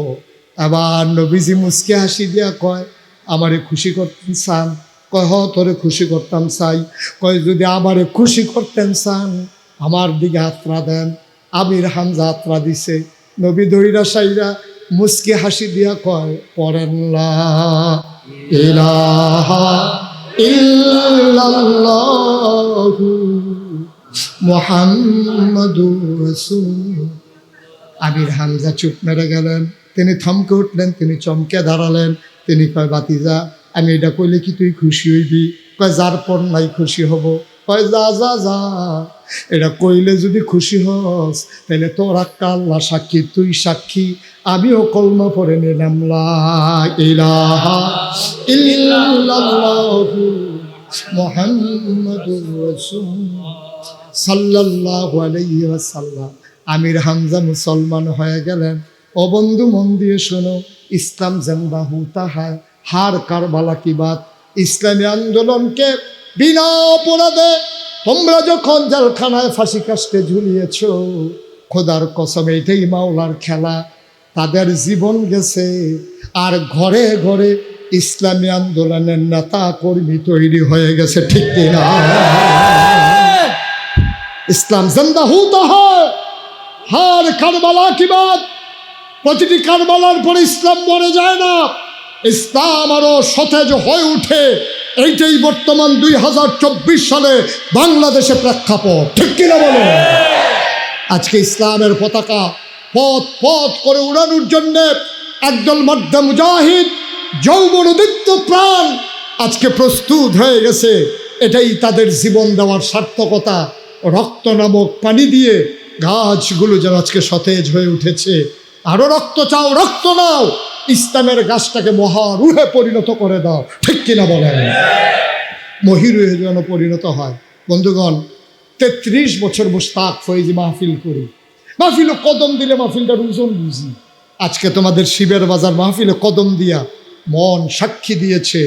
আবার নবীজি মুসকে হাসি দিয়া কয় আমারে খুশি করতেন চান? কয় হ তোরে খুশি করতাম চাই। কয় যদি আমারে খুশি করতেন চান আমার দিকে হাতরা দেন। আমির হামজা হাতরা দিছে। নবী দইরা সাইরা মুসকে হাসি দিয়া কয় পড়েন লা ইলাহা ইল্লাল্লাহু মুহাম্মাদুর রাসূল। আমির হামজা চুপ মেরে গেলেন, তিনি থমকে উঠলেন, তিনি চমকে দাঁড়ালেন। তিনি কয় ভাতিজা আমি এটা কইলে কি তুই খুশি হইবি? কয় যার পর নাই খুশি হব। কয় যা যা যা, এটা কইলে যদি খুশি হস তাহলে তোর একটা আল্লাহ সাক্ষী, তুই সাক্ষী, আমিও কলমা পড়ে নিলাম লা ইলাহা ইল্লাল্লাহু মুহাম্মাদুর রাসূল সাল্লাল্লাহু আলাইহি ওয়াসাল্লাম। আমির হামজা মুসলমান হয়ে গেলেন। ও বন্ধু মন দিয়ে শোনো, ইসলাম জিন্দা হোতা হ্যায়, হার কারবালা কি বাত। ইসলামী আন্দোলনকে বিনা অপরাধে তোমরা যখন জেলখানায় ফাঁসি কাস্টে ঝুলিয়েছ, খোদার কসম এটাই মাওলার খেলা। তাদের জীবন গেছে, আর ঘরে ঘরে ইসলামী আন্দোলনের নেতা কর্মী তৈরি হয়ে গেছে, ঠিক কিনা? ইসলাম জিন্দা হোতা হ্যায়, হার কারবালা কি বাত। প্রতিটি কারবালার পরে ইসলাম মরে যায় না, ইসলাম আরো সতেজ হয়ে উঠে। এইটাই বর্তমান 2024 সালে বাংলাদেশে প্রেক্ষাপট, ঠিক কিনা বলেন? আজকে ইসলামের পতাকা পথ পথ করে উড়ানোর জন্য একদল মধ্য মুজাহিদ যৌবনোদীপ্ত প্রাণ আজকে প্রস্তুত হয়ে গেছে। এটাই তাদের জীবন দেওয়ার সার্থকতা। রক্ত নামক পানি দিয়ে গাছগুলো যেন আজকে সতেজ হয়ে উঠেছে। আরো রক্ত চাও, রক্ত নাও, ইসলামের গাছটাকে মহারুহে পরিণত করে দাও। ঠিক কিনা বলেন? মহিরুহে যেন পরিণত হয়। বন্ধুগণ, 33 বছর মুশতাক ফয়েজি মাহফিল করি। মাহফিলে কদম দিলে মাহফিলটার ওজন বুঝি। আজকে তোমাদের শিবের বাজার মাহফিলে কদম দিয়া মন সাক্ষী দিয়েছে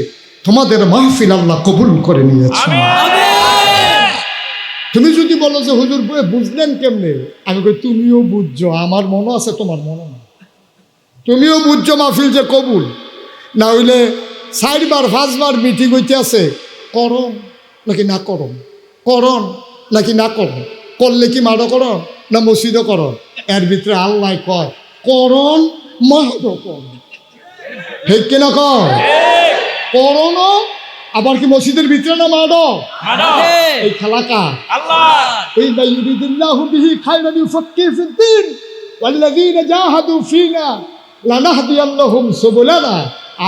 তোমাদের মাহফিল আল্লাহ কবুল করে নিয়েছে। তুমি যদি বলো যে হুজুর বুঝলেন কেমনে, আমি কই তুমিও বুঝছো, আমার মনে আছে, তোমার মনে না। তুমিও বুঝছো মাহফিল যে কবুল। না হইলে 4বার 5বার মিটিং হইতে আছে, করম নাকি না করম, করণ নাকি না করণ, করলে কি মাড়ো করণ না মসজিদও করণ। এর ভিতরে আল্লাহ কয় করণ মাড়ো করণ। ঠিক কিনা কয়? করণ আবার কি মসজিদের ভিতরে না মাড়ো? এই খেলা কার? ওই ইউরিদুল্লাহু বিহি খায়রান ইউফাক্কিহু ফিদ্দীন ওয়াল্লাযীনা জাহাদু ফীনা লানাহদিয়ান্নাহুম সুবুলানা।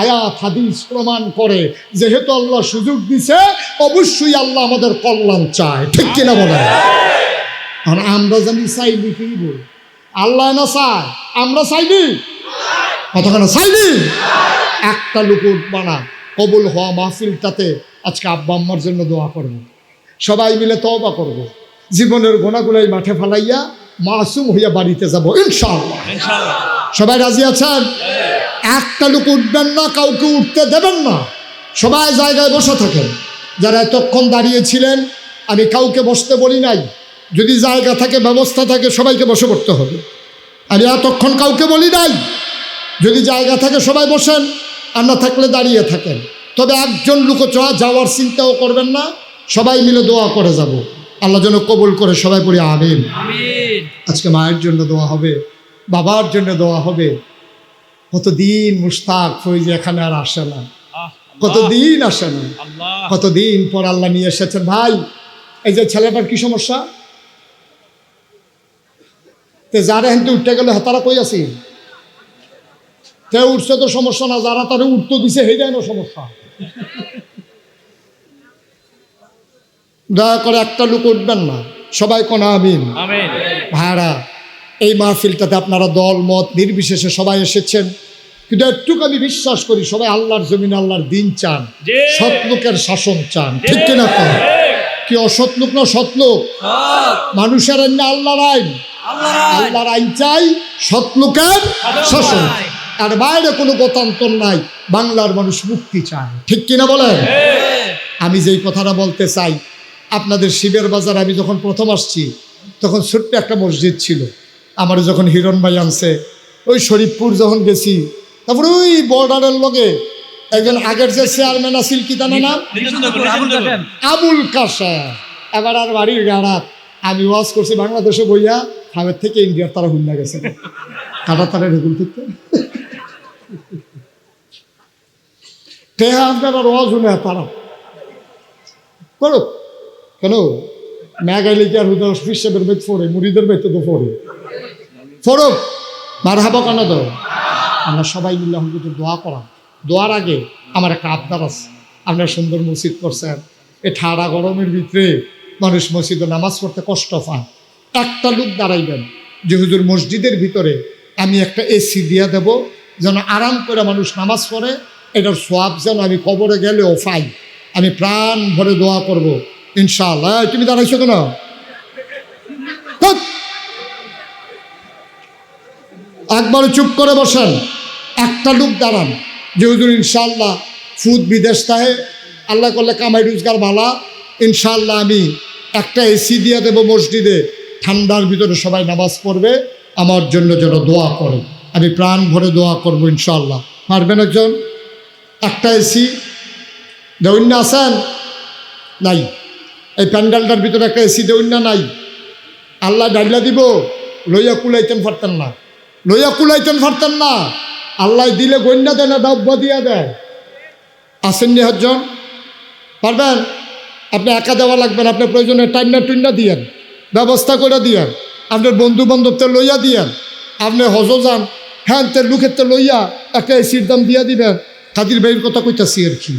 আয়াত হাদিস প্রমাণ করে যেহেতু আল্লাহ সুযোগ দিছে, অবশ্যই আল্লাহ আমাদের কল্যাণ চায়। ঠিক কিনা বলেন? আর আমরা জানি চাইলি কি বল, আল্লাহ না চায়, আমরা চাইলি কতখানা চাইলি। একটা লোক উঠবা না, কবুল হওয়া মাহফিলটাতে আজকে আব্বা আম্মার জন্য দোয়া করব, সবাই মিলে তওবা করব, জীবনের গোনাগুলাই মাঠে ফালাইয়া মাসুম হইয়া বাড়িতে যাব ইনশাআল্লাহ। সবাই রাজি আছেন? একটা লোক উঠবেন না, কাউকে উঠতে দেবেন না, সবাই জায়গায় বসে থাকেন। যারা এতক্ষণ দাঁড়িয়েছিলেন আমি কাউকে বসতে বলি নাই, যদি জায়গা থাকে ব্যবস্থা থাকে সবাইকে বসে পড়তে হবে। আমি এতক্ষণ কাউকে বলি নাই, যদি জায়গা থাকে সবাই বসেন, আর না থাকলে দাঁড়িয়ে থাকেন। তবে একজন লোক যাওয়ার চিন্তাও করবেন না, সবাই মিলে দোয়া করে যাব, আল্লাহ যেন কবুল করে। সবাই পড়ি আমিন। আজকে মায়ের জন্য দোয়া হবে, বাবার জন্য দোয়া হবে। কতদিন মুশতাক ফয়েজি এখানে আর আসে না, কতদিন আসে না, কতদিন পর আল্লাহ নিয়ে এসেছেন। ভাই, এই যে ছেলেটার কি সমস্যা? তে যারা হেনতে উঠতে গেলে তারা কই আছি? তে উঠছে তো সমস্যা না, যারা তারা উঠতে দিছে সেইটাই না সমস্যা। দয়া করে একটা লোক উঠবেন না, সবাই কোন আমিন। ভাড়া এই মাহফিলটাতে আপনারা দল মত নির্বিশেষে সবাই এসেছেন, কিন্তু একটুকু আমি বিশ্বাস করি সবাই আল্লাহর জমিন আল্লাহর দিন চান, সৎ লোকের শাসন চান। ঠিক কিনা? কি অসৎ লোক না সৎ লোক? মানুষের আইন না আল্লাহর আইন? আল্লাহর আইন চাই, সৎ লোকের শাসন। আর বাইরে কোনো গতান্তর নাই, বাংলার মানুষ মুক্তি চায়। ঠিক কিনা বলেন? আমি যেই কথাটা বলতে চাই, আপনাদের শিবের বাজার আমি যখন প্রথম আসছি তখন ছোট্ট একটা মসজিদ ছিল। আমার যখন হিরণ ভাই আনছে, ওই শরীফপুর যখন গেছি, তারপরে ওই বর্ডারের লগে একজন আগের যে চেয়ারম্যান আছিল, কি তার নাম? আবুল কাশেম। এবার আর বাড়ির গাড়াত আমি ওয়াজ করছি বাংলাদেশে বইয়া, খামের থেকে ইন্ডিয়ার তারা হুন্না গেছে, কাটা তারা রেগুল করতে আপনার আর ওয়াজ হুনে তারা করো কেন? মেঘাইলে কি আর হুদা ফিসাবের বেদ ফোরে, মুড়িদের বেতে তো ফোরে ফোরক মার হাবা কেন দাও। আমরা সবাই মিলে হুজুর দোয়া করা। দোয়ার আগে আমার একটা আবদার আছে। আপনারা সুন্দর মসজিদ করছেন, এই ঠাড়া গরমের ভিতরে মানুষ মসজিদে নামাজ পড়তে কষ্ট পায়। একটা লোক দাঁড়াইবেন যে হুজুর মসজিদের ভিতরে আমি একটা এসি দিয়ে দেব, যেন আরাম করে মানুষ নামাজ পড়ে, এটার সোয়াব যেন আমি কবরে গেলেও পাই। আমি প্রাণ ভরে দোয়া করব ইনশাআল্লাহ। তুমি দাঁড়াইছো কেন? একবারে চুপ করে বসেন। একটা লোক দাঁড়ান যে হুজুর ইনশাআল্লাহ ফুদ বিদেশ থাকে, আল্লাহ করলে কামাই রোজগার ভালা, ইনশাআল্লাহ আমি একটা এসি দিয়ে দেবো মসজিদে, ঠান্ডার ভিতরে সবাই নামাজ পড়বে, আমার জন্য যেন দোয়া করে। আমি প্রাণ ভরে দোয়া করবো ইনশাআল্লাহ। পারবেন একজন? একটা এসি দেউন্না আছেন? নাই। এই প্যান্ডেলটার ভিতরে একটা এসি দেউন্না নাই। আল্লাহ ডাইলা দিব, লইয়া কুলাইতেন পারতেন না, লইয়া কুলাইতেন পারতেন না। আল্লাহ দিলে গন্যা দেয় না, ডাব্বা দিয়া দেয়। আসেননি হজন? পারবেন? আপনি একা দেওয়া লাগবেন, আপনার প্রয়োজনে টাইনা টুইনা দিয়েন, ব্যবস্থা করে দিয়েন। আপনার বন্ধু বান্ধবতে লইয়া দিয়েন, আপনি হজ যান, হ্যাঁ তে লোকের লইয়া একটা এসির দাম দিয়া দিবেন। কাদির ভাইয়ের কথা কইতাছি আর কি।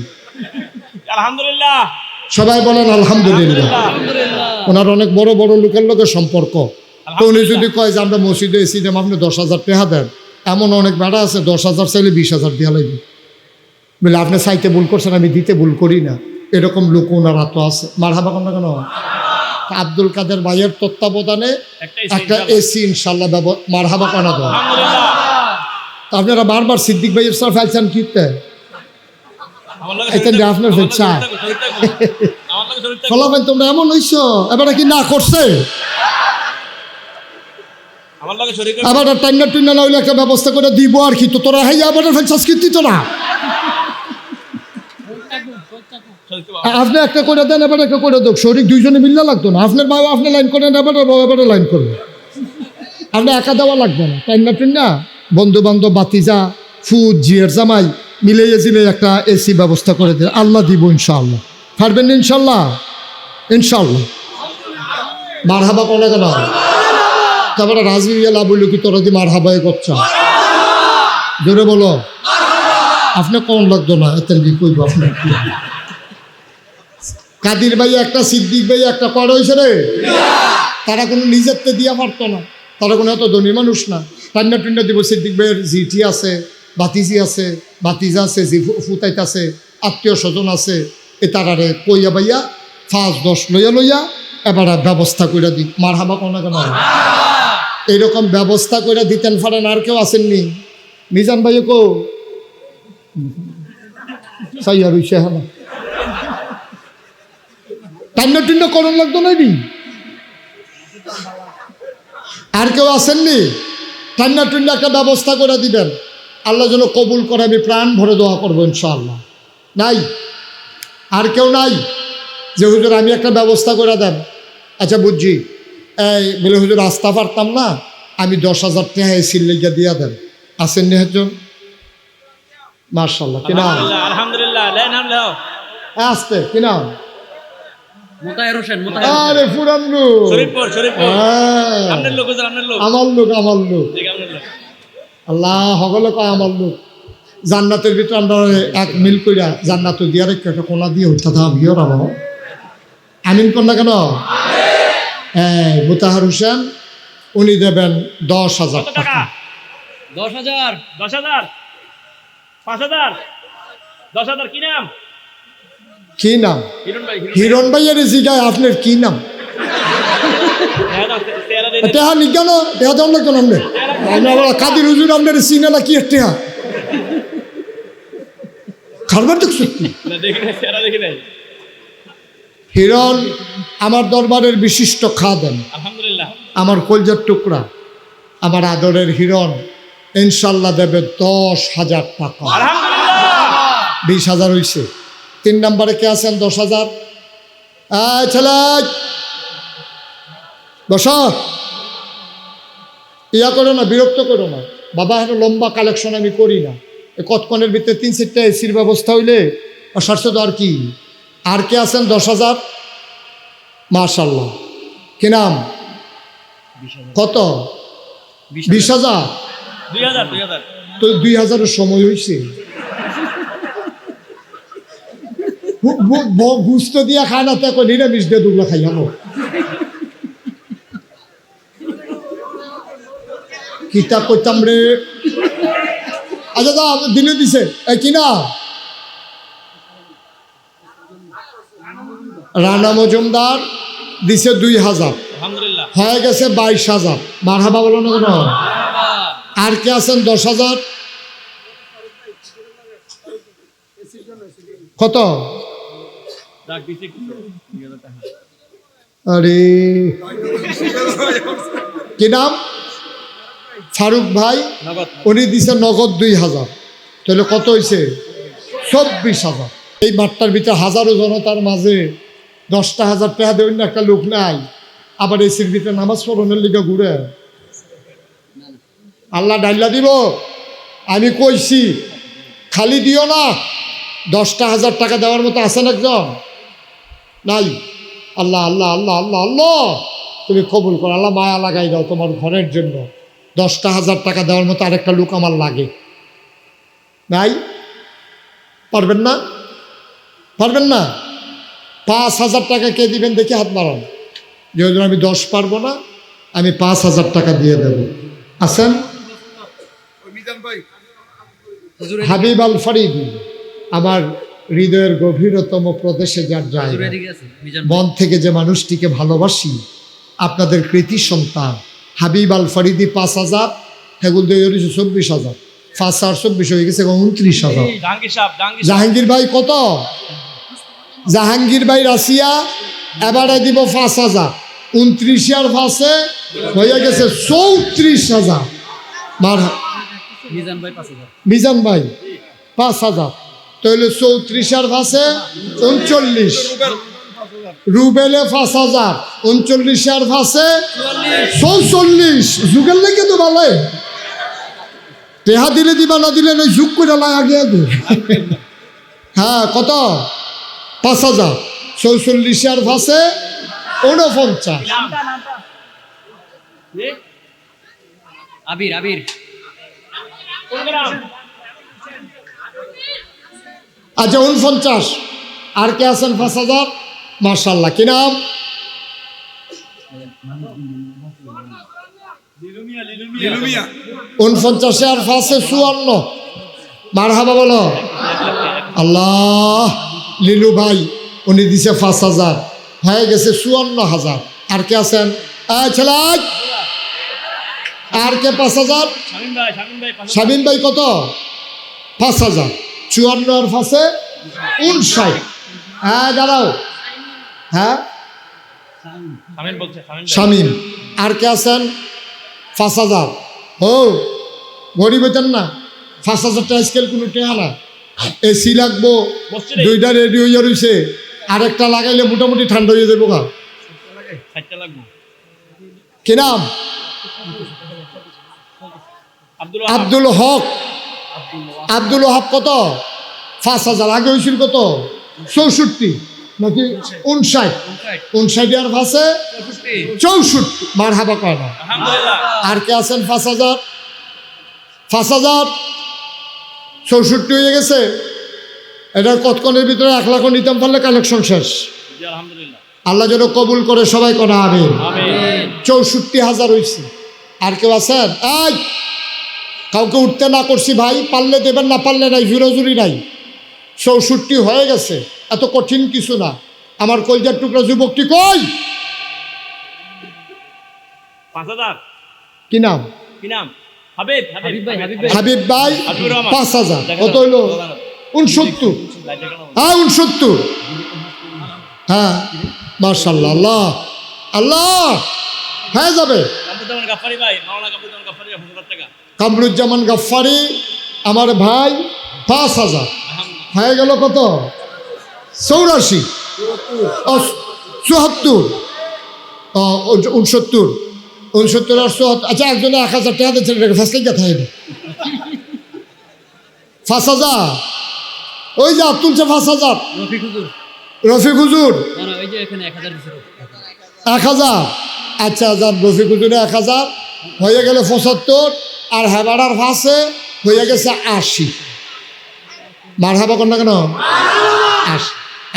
আলহামদুলিল্লাহ। সবাই বলেন আলহামদুলিল্লাহ। আলহামদুলিল্লাহ। ওনার অনেক বড় বড় লোকের লোকে সম্পর্ক। তো উনি যদি কয় যে আমরা মসজিদে এসি দাম আপনি 10,000 টাকা দেন, এমন অনেক বেড়া আছে 10,000 চাইলে 20,000 দিয়া লাগবে, বলে আপনি চাইতে ভুল করছেন, আমি দিতে ভুল করি না, এরকম লোক ওনারা তো আছে। মারহাবা কোন না কেন? আব্দুল কাদের ভাইয়ের তত্ত্বাবধানে একটা এসি ইনশাল্লাহ মারহাবা কানা দেওয়া। আলহামদুলিল্লাহ। আপনারা বারবার সিদ্দিক ভাইয়ের সার ফেলছেন কিতে আপনার ফেলছা ফলাফেন তোমরা এমন হইছ, এবারে কি না করছে, আবার টান্না টুন্না না হইলে একটা ব্যবস্থা করে দিব আর কি। তো তোরা হ্যাঁ আবার ফেলছাস কীর্তি তো না, আপনি একটা করে দেন, এবার একটা করে দেখ, শরীর দুইজনে মিললে লাগতো না। আপনার বাবা আপনি লাইন করেন, এবার বাবা এবারে লাইন করবেন, আপনি একা দেওয়া লাগবে না। টান্না টুন্না বন্ধু বান্ধব বাতিজা ফুদ জিয়ের জামাই মিলিয়ে জিলে একটা এসি ব্যবস্থা করে দেন, আল্লাহ দিব ইনশাআল্লাহ। পারবেন ইনশাল্লাহ? ইনশাল্লাহ। মারহাবা কোন কেন? তারপরে রাজি লাভ বললো কি তোরা দি মারহাবাই করছা, জোরে বলো। আপনি কোন লাগতো না এত কইব আপনার কি? কাদির ভাই একটা, সিদ্দিক ভাই একটা, কড় হয়েছে রে। তারা কোনো নিজেরতে দিয়া পারতো না, তারা কোনো এত ধনী মানুষ না। টান্না টুন্না দিব। সিদ্দিক ভাইয়ের জিটি আছে, বাতিজি আছে, বাতিজা আছে, জি ফুতাইত আছে, আত্মীয় স্বজন আছে, এ তারারে কইয়া বাইয়া 5-10 লইয়া লইয়া এবার ব্যবস্থা করে দিই। মারহাবা কোন কেন? এইরকম ব্যবস্থা করে দিতেন পারেন। আর কেউ আসেননি? মিজান ভাইও কো সাইয়া রইছে, হ্যাঁ টান্না টুন্না করণ লাগতো না নি? আর কেউ আসেননি? টান্না টুন্না একটা ব্যবস্থা করে দিবেন, আল্লাহ যেন কবুল করে। আমি প্রাণ ভরে দোয়া করবো ইনশাআল্লাহ। নাই? আর কেউ নাই যে হুজুর আমি একটা ব্যবস্থা করে দেন? আচ্ছা বুঝছি, এই বলে হুজুর আসতে পারতাম না, আমি 10,000 টাকা এসির লেগে দিয়া দেন। আসেননি একজন? মার্শাল্লাহ। কিনা আলহামদুলিল্লাহ। আসতে কিনা? মোতায়ের হোসেন, আরে ফুরান আমার লোক, আমার লোক। আল্লাহ হগলে কয় আমার লোক। জান্নাতের ভিতরে আমরা এক মিল কইরা জান্নাত দিয়া রেখে একটা কোনা দিয়ে উঠতে থাম হিওর আমার আমিন কর না কেন? মোতাহার হোসেন উনি দেবেন 10,000 টাকা। 10,000 10,000 5,000 10,000 কি নাম? কি নাম? হিরণ ভাই। হিরণ ভাইয়ের জিগায় আপনার কি নাম? টেহা নিজ্ঞান টেহা দেওয়ান লাগতো না আপনি। আমরা আবার কাদির হুজুর আপনার চিনে না কি টেহা খারবার দেখছি। হিরণ আমার দরবারের বিশিষ্ট খাদেম, আলহামদুলিল্লাহ। আমার কলজার টুকরা, আমার আদরের হিরণ ইনশাল্লাহ দেবে 10,000 টাকা। আলহামদুলিল্লাহ। 20,000 হয়েছে। 3 নম্বরে কে আছেন? 10,000। ছেলে বস, ইয়া করো না, বিরক্ত করো না বাবা। এখন লম্বা কালেকশন আমি করি না। কতক্ষণের ভিতরে 3-4টা এসির ব্যবস্থা হইলে অসারশো তো আর কি। আর কে আছেন? 10,000। মাশাল্লাহ। কি নাম? কত? 20,000। 2000 তো 2,000-এর সময় হয়েছে। গুস্ত দিয়া খায় না, তো নিরামিষ দিয়ে দুগুলো খাই হলো। কিতাব করতাম রে। আচ্ছা দা দিলে দিছে কিনা? রানা মজুমদার দিছে 2,000। আলহামদুলিল্লাহ। হয়ে গেছে 22,000। মারহাবা বলো না কেন? আর কে আছেন? 10,000। কত? আরে কি নাম? ফারুক ভাই, উনি দিছে নগদ 2,000। তাহলে কত হয়েছে? 24,000। এই মাঠটার ভিতরে হাজারো জনতার মাঝে 10,000 টাকা দেবেন না একটা লোক নাই, আবার এসির ভিতরে নামাজ পড়নের লিগে ঘুরে। আল্লাহ ডাইলা দিব। আমি কইছি খালি দিও না, 10,000 টাকা দেওয়ার মতো আছেন একজন? নাই। আল্লাহ আল্লাহ আল্লাহ আল্লাহ আল্লাহ তুমি কবুল করো, আল্লাহ মায়া লাগাই দাও তোমার ঘরের জন্য। 10,000 টাকা দেওয়ার মতো আরেকটা লোক আমার লাগে। নাই? পারবেন না? পারবেন না? 5,000 টাকা কে দিবেন দেখি হাত বাড়ান। যেহেতু আমি 10 পারবো না, আমি 5,000 টাকা দিয়ে দেব। আছেন? হাবিব আল ফরিদি আমার হৃদয়ের গভীরতম প্রদেশে যার জায়গা, হুজুর এদিকে আছে, মিজান ভাই। মন থেকে যে মানুষটিকে ভালোবাসি, আপনাদের কৃতি সন্তান হাবিব আল ফরিদি 5,000, হেগুল দিয়ে 24,000, 5 আর 24 হয়ে গেছে, এবং 29,000। জাহাঙ্গীর সাহেব, জাহাঙ্গীর সাহেব। জাহাঙ্গীর ভাই কত? জাহাঙ্গীর ভাই রাশিয়া এবারে দিব 5,000, 29 আর 5-এ হয়ে গেছে 34,000। মার মিজান ভাই 5,000। মিজান ভাই 5,000, তাহলে 34 আর 5-এ 39। রুবেলে 5,000, 39 আর 5-এ 44। যুগের লেগে তো ভালো, টেহা দিলে দিবা, না দিলে নয়, যুগ করে লাই আগে আগে। হ্যাঁ, কত? 5,000, 44 আর 5-এ 49। আবির, আবির। কোন গ্রাম? আচ্ছা 49। আর কে আছেন 5,000? মার্শাল্লাহ, কি নাম? লিলু মিয়া। 49 আর 5-এ 54। মারহাবা বলো। আল্লাহ, লিলু ভাই উনি দিছে 5,000, হয়ে গেছে 54,000। আর কে আছেন? ছেলে আর কে? 5,000। শামীম ভাই, শামীম ভাই 5,000। শামীম ভাই কত? 5,000, 54 আর 5-এ 59। হ্যাঁ, দাঁড়াও। হ্যাঁ, শামীম বলছে, শামীম ভাই। শামীম। আর কে আছেন? 5,000। ও গরিব হইতেন না, 5,000 টাকা স্কেল কোনো টেহা না। এসি লাগবো, মসজিদে। 2টা রেডি হইয়া রয়েছে, আরেকটা লাগাইলে মোটামুটি ঠান্ডা হয়ে যাবো। গা 60 লাগবে। কি নাম? আব্দুল ওয়াহাব। আব্দুল হক। আব্দুল ওহাব কত? 5,000। আগে হয়েছিল কত? 64 নাকি 59? 59 আর 5-এ 64। মার হাবা কয় না। আলহামদুলিল্লাহ। আর কে আছেন? 5,000। 5,000, 64 হয়ে গেছে। এটা কতক্ষণের ভিতরে 1 লাখ নিতাম পারলে কালেকশন শেষ। জি আলহামদুলিল্লাহ। আল্লাহ যেন কবুল করে, সবাই কোনা আমিন। আমিন। 64,000 হয়েছে। আর কেউ আছেন? এই কাউকে উঠতে না করছি ভাই, পারলে দেবেন, না পারলে নাই, জুরোজুরি নাই। 64 হয়ে গেছে, এত কঠিন কিছু না। আমার কলজার টুকরা যুবকটি কই? 5,000। কি নাম? কি নাম? হাবিব, হাবিব ভাই, হাবিব ভাই। হাবিব ভাই হাবিবুর রহমান। 5,000। কত হইল? 69। হ্যাঁ 69। হ্যাঁ, মার্শাল্লাহ, আল্লাহ আল্লাহ, হয়ে যাবে। কামরুজ্জামান গাফফারি ভাই, মাওলানা কামরুজ্জামান গাফফারি 5,000 টাকা। কামরুজ্জামান গাফফারি আমার ভাই 5,000। হয়ে গেল কত? 84, 74, 69, 69 আর 74। আচ্ছা, একজনে 1,000 টাকা দিচ্ছেন, এটাকে ফাঁসলেই কথা হয়নি। 5,000। ওই যে তুলছে 5,000। রফিক হুজুর। রফিক হুজুর না, না, ওই যে এখানে 1,000 দিছিল। 1,000। আচ্ছা, রফিক হুজুরে 1,000 হয়ে গেলে 75, আর হেবাড়ার 5-এ হয়ে গেছে 80। মারহাবা কর না কেন? 80।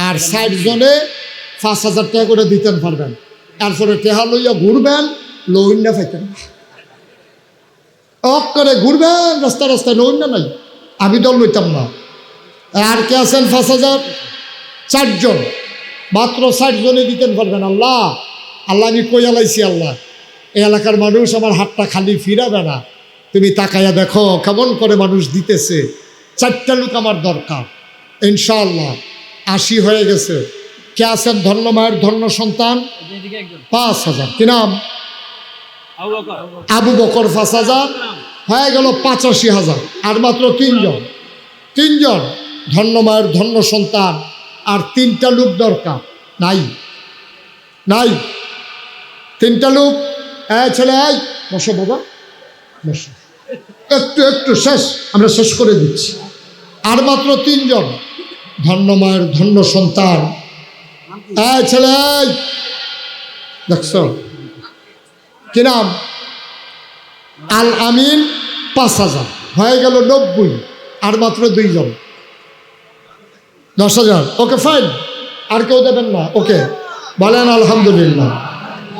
আর 60 জনে 5,000 টাকা করে দিতেন পারবেন। তারপরে টেহা লইয়া ঘুরবেন, লইন্ডা পাইতেন। অক করে ঘুরবেন রাস্তা রাস্তায়, লইন্ডা নাই। আমি দল লইতাম না। আর কে আছেন? 5,000। 4 জন, মাত্র 60 জনে দিতেন পারবেন। আল্লাহ আল্লাহ, আমি কই আলাইছি আল্লাহ, এই এলাকার মানুষ আমার হাতটা খালি ফিরাবে না। তুমি তাকাইয়া দেখো কেমন করে মানুষ দিতেছে। 4টা লোক আমার দরকার ইনশাআল্লাহ। 80 হয়ে গেছে। কে আছেন? ধন্য মায়ের ধন্য সন্তান এদিকে একজন। 5,000। কি নাম? আবু বকর। আবু বকর 5,000। হয়ে গেল 85,000। আর মাত্র 3 জন। 3 জন ধন্য মায়ের ধন্য সন্তান। আর 3টা লোক দরকার। নাই নাই, 3টা লোক। ছেলে আয়, বসো বাবা, বসো। একটু একটু শেষ, আমরা শেষ করে দিচ্ছি। আর মাত্র 3 জন ধন্য মায়ের ধন্য সন্তান। ছেলে আয়, দেখছ কি নাম? আল আমিন 5,000 হয়ে গেল 90, আর মাত্র 2 জন, 10,000। ওকে ফাইন, আর কেউ দেবেন না? ওকে, বলেন আলহামদুলিল্লাহ।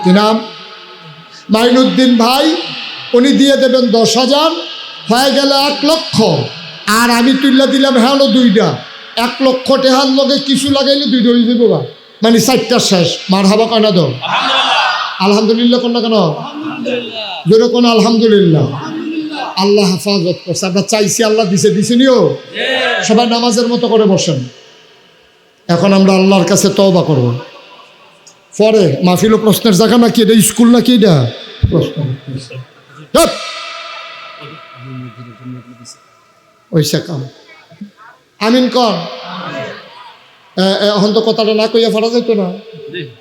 কি নাম? মাইনুদ্দিন ভাই, উনি দিয়ে দেবেন 10,000, হয়ে গেল 1 লক্ষ। আর আমি তুললা দিলাম হ্যালো 2টা, 1 লক্ষ টেহার লগে কিছু লাগাইলে 2টা হয়ে যাবো, মানে 4টা শেষ। মার হাবা কয়না দাও? আলহামদুলিল্লাহ কোন না কেন? জোরে কোন আলহামদুলিল্লাহ। আল্লাহ হেফাজত করছে, আমরা চাইছি, আল্লাহ দিছে নিও। সবাই নামাজের মতো করে বসেন। এখন আমরা আল্লাহর কাছে তওবা করব। পরে মাহফিল ও প্রশ্নের জায়গা নাকি এটা? স্কুল নাকি এটা? প্রশ্ন ওইসা কাম। আমিন কর। এখন তো কথাটা না কইয়া ফারা যাইতো না,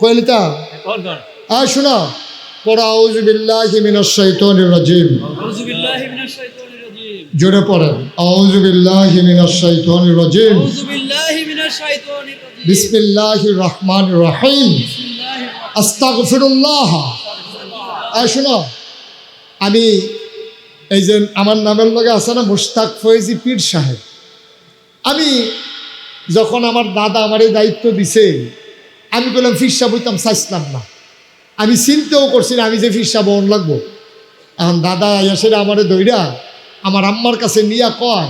কইলি তা? আর শোনা, পড়া আউযু বিল্লাহি মিনাশ শাইতানির রাজিম। আউযু বিল্লাহি মিনাশ শাইতানির রাজিম। জোরে পড়েন, আউযু বিল্লাহি মিনাশ শাইতানির রাজিম। আউযু বিল্লাহি মিনাশ শাইতানির রাজিম। বিসমিল্লাহির রহমানির রহিম। আস্তাগফিরুল্লাহ। আর শোনো, আমি এই যে আমার নামের লগে আছে না মুশতাক ফয়েজি পীর সাহেব, আমি যখন আমার দাদা আমার এই দায়িত্ব দিছে, আমি বললাম পীর সাহেব হইতাম, চাইছিলাম না। আমি চিন্তাও করছি না আমি যে পীর সাহেব হন লাগবো। এখন দাদা এসে আমারে দইরা আমার আম্মার কাছে নিয়া কয়,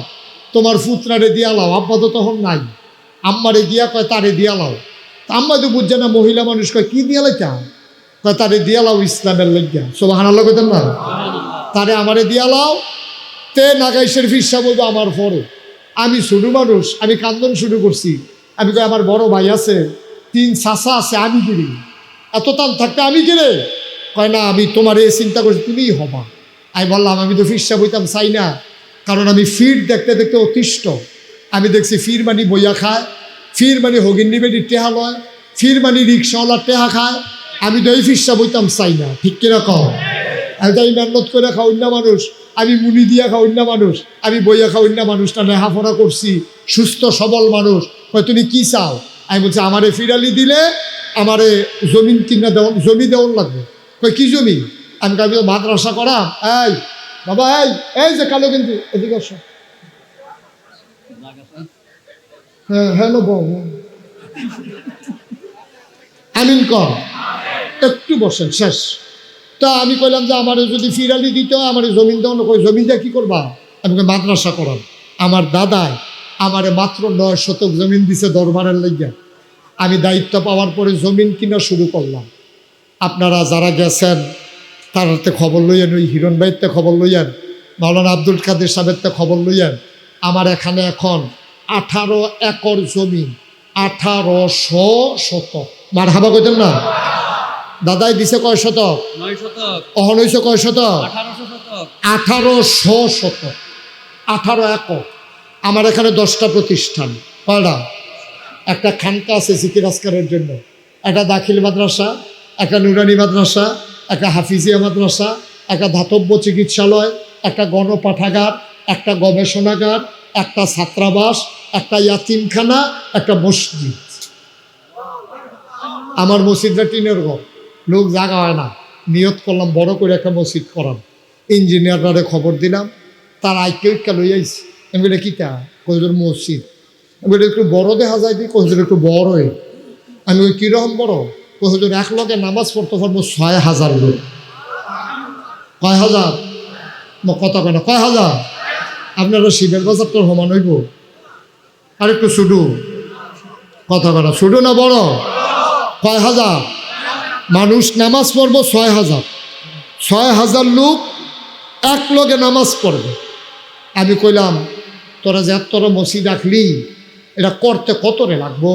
তোমার পুত্রারে দিয়া লাও। আব্বা তো তখন নাই, আম্মারে গিয়া কয় তারে দিয়া লাও। আম্মা তো বুঝছে না, মহিলা মানুষ কয় কি দিয়া লাইতা? কয় তারে দিয়া লাও ইসলামের লজ্ঞা। সুবহানাল্লাহ কইতেন না? তারে আমারে দিয়া লাও। তে নাগাইশের পীর সাহেব বলবো আমার পরে। আমি ছোট মানুষ, আমি কান্দন শুরু করছি। আমি কই আমার বড় ভাই আছে, 3 চাচা আছে, আমি কিরি এত টান থাকতে আমি কিরে? কয় না, আমি তোমার এই চিন্তা করছি, তুমিই হবা। আমি বললাম আমি তো পীর সাহেব হইতাম চাই না, কারণ আমি ফির দেখতে দেখতে অতিষ্ঠ। আমি দেখছি ফির মানি বইয়া খায়, ফির মানি হগিন্নি বেটি টেহা লয়, ফির মানি রিক্সাওয়ালা টেহা খায়। আমি তো এই পীর সাহেব হইতাম চাই না, ঠিক কিনা কও? আমি তো মেহনত করে খাও অন্য মানুষ, আমি মুনি দিয়া খাও অন্য মানুষ, আমি বইয়া খাও অন্য মানুষটা লেখাপড়া করছি, সুস্থ সবল মানুষ। কয় তুমি কি চাও? আমি বলছি আমারে ফিরালি দিলে আমারে জমিন কিনা দেওয়া, জমি দেওয়ার লাগবে। কয় কি জমি? আমি কাবি মাদ্রাসা করা। এই বাবা, এই যে কালো কিন্তু এদিকে আসো। হ্যাঁ হ্যালো বউ, আমিন কর। একটু বসেন, শেষ। তা আমি কইলাম যে আমারে যদি ফিরালি দিতে হয় আমারে জমিন দেওয়া না। কই জমিন দিয়ে কী করবা? আমি মাদ্রাসা করাম। আমার দাদায় আমারে মাত্র 9 শতক জমিন দিছে দরবারের লাগিয়া। আমি দায়িত্ব পাওয়ার পরে জমিন কিনা শুরু করলাম। আপনারা যারা গেছেন তারাতে খবর লইয়েন, ওই হিরণ ভাইতে খবর লইয়েন, মাওলানা আব্দুল কাদের সাহেবতে খবর লইয়েন। আমার এখানে এখন 18 একর জমি, 1800 শতক। মার হাবা কইতেন না? দাদাই দিছে কয় শতক? 9 শতক। অহন হইছে কয় শতক? 1800 শতক। 1800 শতক, 18 একর। আমার এখানে 10টা প্রতিষ্ঠান। কয়টা? একটা খানকা আছে জিকির আজকারের জন্য, একটা দাখিল মাদ্রাসা, একটা নুরানি মাদ্রাসা, একটা হাফিজিয়া মাদ্রাসা, একটা ধাতব্য চিকিৎসালয়, একটা গণপাঠাগার, একটা গবেষণাগার, একটা ছাত্রাবাস, একটা ইয়াতিমখানা, একটা মসজিদ। আমার মসজিদটা টিনের ঘর, লোক জায়গা হয় না। নিয়ত করলাম বড় করে একটা মসজিদ করাম। ইঞ্জিনিয়াররা খবর দিলাম, তার আইকে লই আইসি। আমি বলে কী তা? কতজন মসজিদ? আমি বলি একটু বড় দেখা যায় কি? কতজন একটু বড়ই। আমি ওই কীরকম বড়? কতজন এক লগে নামাজ পড়তে পারবো 6,000 লোক। কয় হাজার? কথা কেন? কয় হাজার? আপনারা শিবের বাজারটার সমান হইব? আর একটু শুধু কথা কেন? শুধু না বড়? কয় হাজার মানুষ নামাজ পড়বো? 6,000। 6,000 লোক এক লগে নামাজ পড়বে। আমি কইলাম তোরা যে তোরা মসজিদ রাখলি, এটা করতে কত রে লাগবো?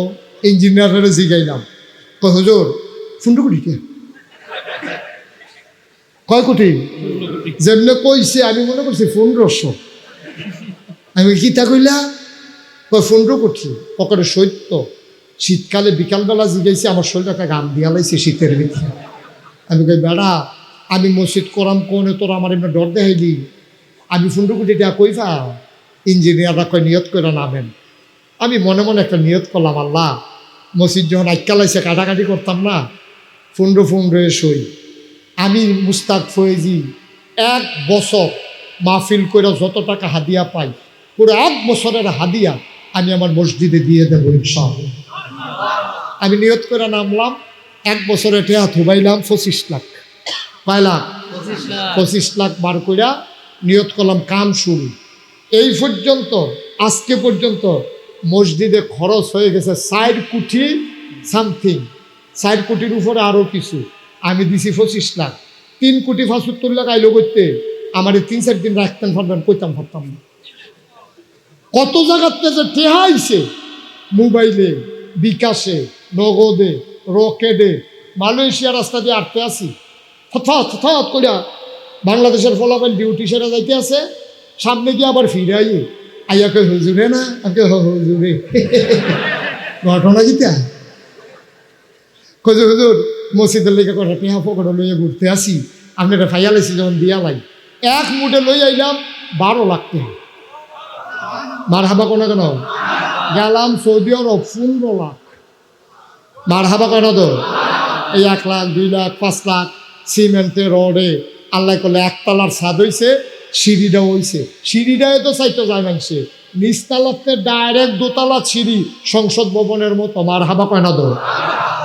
ইঞ্জিনিয়ারের জিগাইলাম। কয় হুজুর 15 কোটি। কয় কোটি? যেমনি কইছে আমি মনে করছি 1500। আমি কি তা কইলা? কয় 15 কোটি। পকেটে সত্য। শীতকালে বিকালবেলা জিগাইছে, আমার শরীরটা একটা গান দিয়া লাইছে শীতের ভিতরে। আমি কই বেড়া, আমি মসজিদ করাম কোনে, তোরা আমার এমনি ডর দেখাইলি? আমি 15 কোটি টাকা কই পাও? ইঞ্জিনিয়াররা কয় নিয়ত করে নামেন। আমি মনে মনে একটা নিয়ত করলাম, আল্লাহ মসজিদ যখন আইকা লাইছে কাটাকাটি করতাম না, 15 সই আমি মুস্তাক ফয়েজি 1 বছর মাহফিল করে যত টাকা হাদিয়া পাই পুরো 1 বছরের হাদিয়া আমি আমার মসজিদে দিয়ে দেবো ইনশাআল্লাহ। আমি নিয়ত করে নামলাম, 1 বছরে টেহা থুবাইলাম 25 লাখ। কয় লাখ? 25 লাখ বার কইরা নিয়ত করলাম কাম শুরু। এই পর্যন্ত আজকে পর্যন্ত মসজিদে খরচ হয়ে গেছে 4 কোটি সামথিং, 4 কোটির উপরে আরও কিছু। আমি দিছি 25 লাখ। 3 কোটি 75 লাখ আইলো করতে আমার 3-4 দিন রাখতেন পারবেন, কইতাম পারতাম না। কত জায়গাতে যে টেহা আইছে, মোবাইলে, বিকাশে, নগদে, রকেটে, মালয়েশিয়া রাস্তা দিয়ে আটতে আসি হঠাৎ হঠাৎ করিয়া বাংলাদেশের ফলাফল ডিউটি সেরা যাইতে আছে, সামনে গিয়ে আবার ফিরে আইয়া কই হুজুরে না, আমি হুজুরে ঘটনা গীতা কই হুজুর মসজিদের লেগে কটা টেহা পকড়া লইয়া ঘুরতে আসি, আপনি এটা ফাইয়া লাইছি যখন দিয়া লাই 1 মুঠে লই আইলাম 12 লাখ টাকা। মার হাবা কোনো কেন গেলাম সৌদি আরব 15 লাখ। মার হাবা কেন তো এই 1 লাখ 2 লাখ 5 লাখ সিমেন্টে রডে আল্লাহ করলে 1 তলার ছাদ হইছে, সিঁড়িটাও হইছে। সিঁড়িটাও তো চাইতে যায় মানছে, নিচতলাতে ডাইরেক্ট 2 তলা সিঁড়ি, সংসদ ভবনের মতো। মার হাবা কয় না তো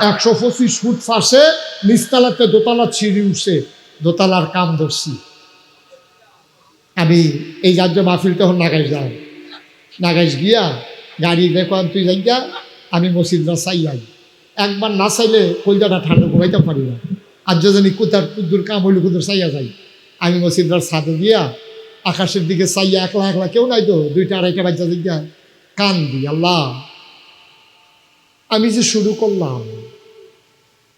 125 ফুট ফাঁসে নিচতলাতে 2 তলা সিঁড়ি উঠছে, 2 তলার কাম ধরছি। আমি এই রাজ্য মাহফিল তখন নাগাইশ যাই, নাগাইশ গিয়া গাড়ি দেখো তুই যাই গা, আমি মসজিদরা চাই আই। একবার না চাইলে কলজাটা ঠান্ডা ঘুমাইতে পারি না। আর জানি কোথার কুদ্দুর কাম হইলে কুদ্দুর চাইয়া যাই। আমি মসজিদরার ছাদে গিয়া আকাশের দিকে চাইয়া একলা একলা কেউ নাই তো, 2টা 2:30 বাচ্চা দিকা কান দি, আল্লাহ আমি যে শুরু করলাম,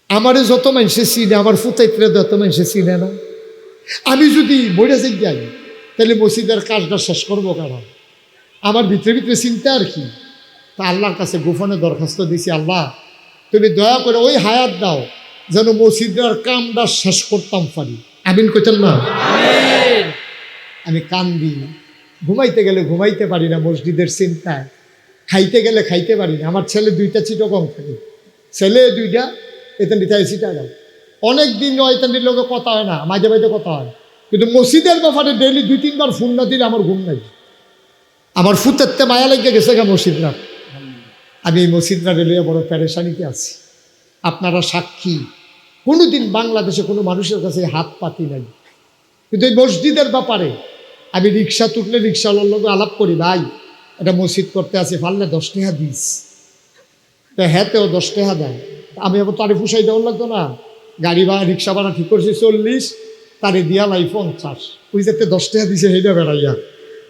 আমারে যত মানুষে চিনে, আমার ফুতাইত্রে যত মানুষে চিনে না। আমি যদি বইটা যাই তাহলে মসজিদের কাজটা শেষ করবো কারণ আমার ভিতরে ভিতরে চিন্তা আর কি। তা আল্লাহর কাছে গোপনে দরখাস্ত দিছি, আল্লাহ তুমি দয়া করে ওই হায়াত দাও যেন মসজিদের কামটা শেষ করতাম পারি। আমিন কইতেন না? আমি কান্দি, ঘুমাইতে গেলে ঘুমাইতে পারি না মসজিদের চিন্তায়, খাইতে গেলে খাইতে পারি না। আমার ছেলে 2টা চিটগং থাকে, ছেলে 2টা এতান্ডিতে চিটাগাং। অনেক দিন এতান্ডির লোকে কথা হয় না, মাঝে মাঝে কথা হয়, কিন্তু মসজিদের ব্যাপারে ডেইলি 2-3 বার ফোন না দিলে আমার ঘুম নাই। আমার ফুতেরতে মায়া লেগে গেছে গা মসজিদরা। আমি এই মসজিদরা রেলিয়ে বড় প্যারেশানিতে আছি। আপনারা সাক্ষী, কোনোদিন বাংলাদেশে কোনো মানুষের কাছে হাত পাতি নাই, কিন্তু এই মসজিদের ব্যাপারে আমি রিক্সা তুললে রিক্সাওয়ালার লোক আলাপ করি, ভাই এটা মসজিদ করতে আছে পারলে 10 টাকা দিস, তা হ্যাঁতেও 10 টাকা দেয়। আমি আবার তারে ফুসাই দেওয়ার লাগতো না, গাড়ি ভাড়া রিক্সা ভাড়া ঠিক করছি 40, তারে দিয়া লাই 50, ওই যাতে 10 টাকা দিছে সেইটা বেড়াইয়া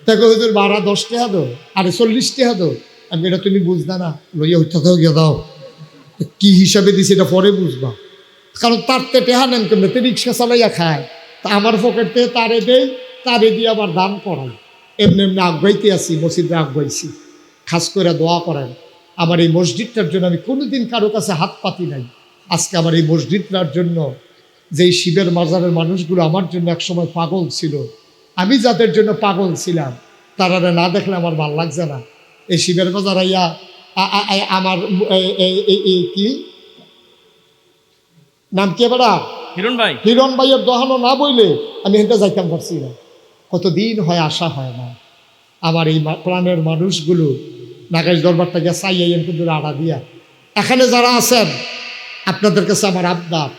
দেখো হুজুর ভাড়া 10 টাকা দো, আরে 40 টাকা দো। আমি এটা তুমি বুঝদা না, লইয়া হইতাও গিয়ে দাও, কি হিসাবে দিছি এটা পরে বুঝবা, কারণ তার তে টেহা নেন কেমন, তে রিক্সা চালাইয়া খায়, তা আমার পকেট থেকে তারে দেই, তারে দিয়ে আবার দান করাই। এমনি এমনি আগুয়াইতে আসি, মসজিদে আগুয়াইছি। খাস করে দোয়া করেন আমার এই মসজিদটার জন্য। আমি কোনোদিন কারো কাছে হাত পাতি নাই। আজকে আমার এই মসজিদটার জন্য যেই শিবের মাজারের মানুষগুলো আমার জন্য একসময় পাগল ছিল, আমি যাদের জন্য পাগল ছিলাম তারা না দেখলে আমার ভাল লাগছে না। এই শিবের বাজার আইয়া আমার কি নাম কে বেড়া হিরণ ভাই, হিরণ ভাইয়ের দোহানো না বইলে আমি এখানটা যাইতাম পারছি না। কতদিন হয় আসা হয় না। আমার এই প্রাণের মানুষগুলো নাগাইশ দরবারটা গিয়ে চাইয়াইন কিন্তু আড়া দিয়া। এখানে যারা আছেন আপনাদের কাছে আমার আবদার,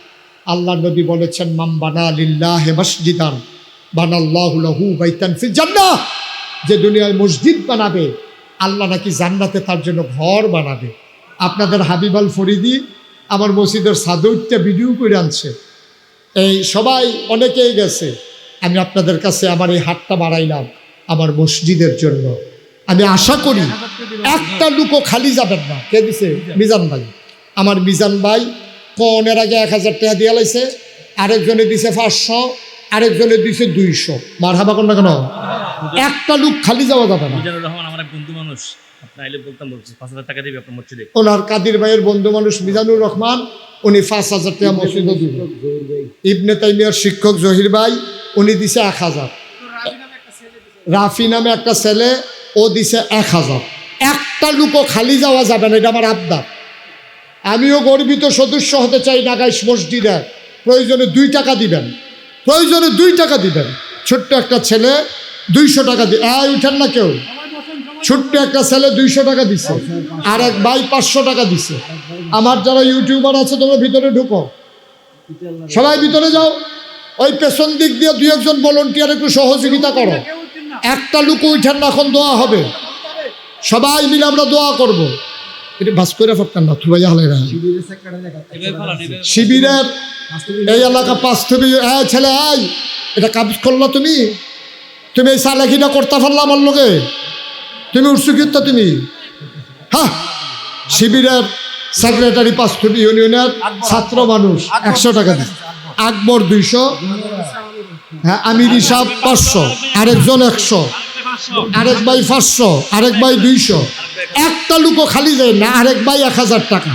আল্লাহ নবী বলেছেন মাম বানা লিল্লাহি মসজিদান বানাল্লাহু লাহু বাইতান ফিল জান্নাহ, যে দুনিয়ায় মসজিদ বানাবে আল্লাহ নাকি জান্নাতে তার জন্য ঘর বানাবে। আপনাদের হাবিব আল ফরিদি আমার মসজিদের সাদৌটটা ভিডিও করে আনছে, এই সবাই অনেকেই গেছে। আমি আপনাদের কাছে আমার এই হাতটা বাড়াইলাম আমার মসজিদের জন্য। আমি আশা করি একটা লুকও খালি যাবেন না। কে দিছে? মিজান ভাই। আমার মিজান ভাই কনের আগে 1000 টাকা দিয়ে লাইছে, আরেকজনে দিছে 500, আরেকজনে দিছে 200। মারহাবা কোন না কেন, একটা লুক খালি যাওয়া যাবে না। মিজানুর রহমান আমার এক বন্ধু মানুষ, আপনি আইলে বলতাম, বলছি 5000 টাকা দিবে আপনার মসজিদে। ওনার কাদির ভাইয়ের বন্ধু মানুষ মিজানুর রহমান, উনি 5000 টাকা মসজিদে দিবে। ইবনে তাইমিয়ার শিক্ষক জহির ভাই, উনি দিছে 1000। রাফি নামে একটা ছেলে, ও দিছে 1000। একটা লুকও খালি যাওয়া যাবে না, এটা আমার আবদার। আমিও গর্বিত সদস্য হতে চাই নাগাইশ মসজিদে। প্রয়োজনে 2 টাকা দিবেন, প্রয়োজনে 2 টাকা দিবেন। ছোট্ট একটা ছেলে 200 টাকা দিয়ে উঠেন না কেউ। ছোট্ট একটা ছেলে 200 টাকা দিছে, আর এক ভাই 500 টাকা দিছে। আমার যারা ইউটিউবার আছে তোমরা ভিতরে ঢুকো, সবাই ভিতরে যাও। ওই পেছন দিক দিয়ে 2-1 ভলান্টিয়ার একটু সহযোগিতা করো। একটা লোক উঠেন না, এখন দোয়া হবে, সবাই মিলে আমরা দোয়া করব। এটা বাস করে ফেলতেন না তুই হালে না শিবিরের এই এলাকা 5 থেকে ছেলে এটা কাজ করলো তুমি এই চালাকিটা করতে পারলাম আমার লোকে, তুমি উঠছো কিন্তু তুমি। হ্যাঁ, শিবিরের সেক্রেটারি 5 থেকে ইউনিয়নের ছাত্র মানুষ 100 টাকা দিচ্ছে, আকবর 200, হ্যাঁ আমির সাহেব 500, আরেকজন 100, আরেক ভাই 500, আরেক ভাই 200। একটা লোকও খালি যায় না, আরেক ভাই 1000 টাকা।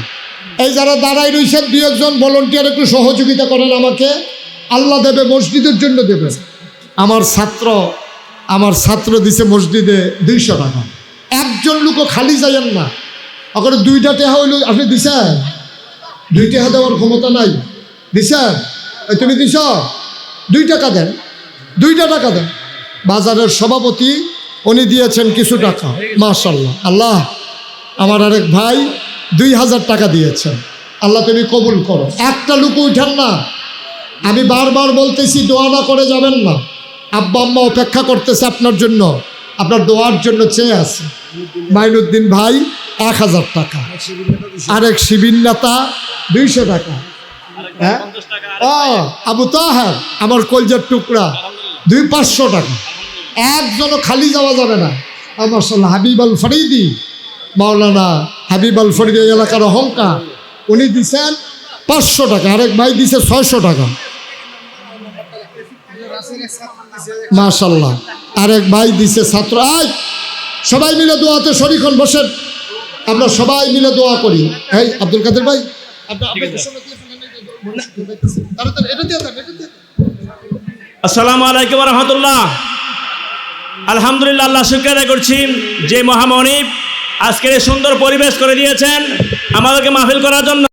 এই যারা দাঁড়াই রয়েছেন 2-1 ভলান্টিয়ার একটু সহযোগিতা করেন আমাকে, আল্লাহ দেবে, মসজিদের জন্য দেবে। আমার ছাত্র দিছে মসজিদে 200 টাকা। একজন লোকও খালি যাইয়েন না। ওখানে 2টা টাকা হইল, আপনি দিছেন? 2 টাকা দেওয়ার ক্ষমতা নাই, দিছেন? তুমি দিছ? 2 টাকা দেন, 2টা টাকা দেন। বাজারের সভাপতি উনি দিয়েছেন কিছু টাকা, মাশাআল্লাহ। আল্লাহ, আমার আরেক ভাই 2000 টাকা দিয়েছেন, আল্লাহ তুমি কবুল করো। একটা লোক উঠেন না, আমি বারবার বলতেছি দোয়া না করে যাবেন না। আব্বা আম্মা অপেক্ষা করতেছে আপনার জন্য, আপনার দোয়ার জন্য চেয়ে আছে। মাইনুদ্দিন ভাই 1000 টাকা, আরেক শিবির নেতা 200 টাকা। হ্যাঁ, আবু তাহের আমার কলজার টুকরা 500 টাকা। একজনও খালি যাওয়া যাবে না। আমার হাবিব আল ফরিদি, মাওলানা হাবিব আল ফরিদি এলাকার অহংকার, উনি দিছেন 500 টাকা, আরেক ভাই দিছে 600 টাকা। মাশাআল্লাহ, আরেক ভাই দিছে ছাত্র। সবাই মিলে দোয়াতে শরীক হন, বসেন, আমরা সবাই মিলে দোয়া করি। এই আব্দুল কাদের ভাই, আসসালামু আলাইকুম রহমতুল্লাহ। আলহামদুলিল্লাহ, আল্লাহ শুকর আদায় করছি যে মহামনিব আজকের এই সুন্দর পরিবেশ করে দিয়েছেন আমাদেরকে মাহফিল করার জন্য।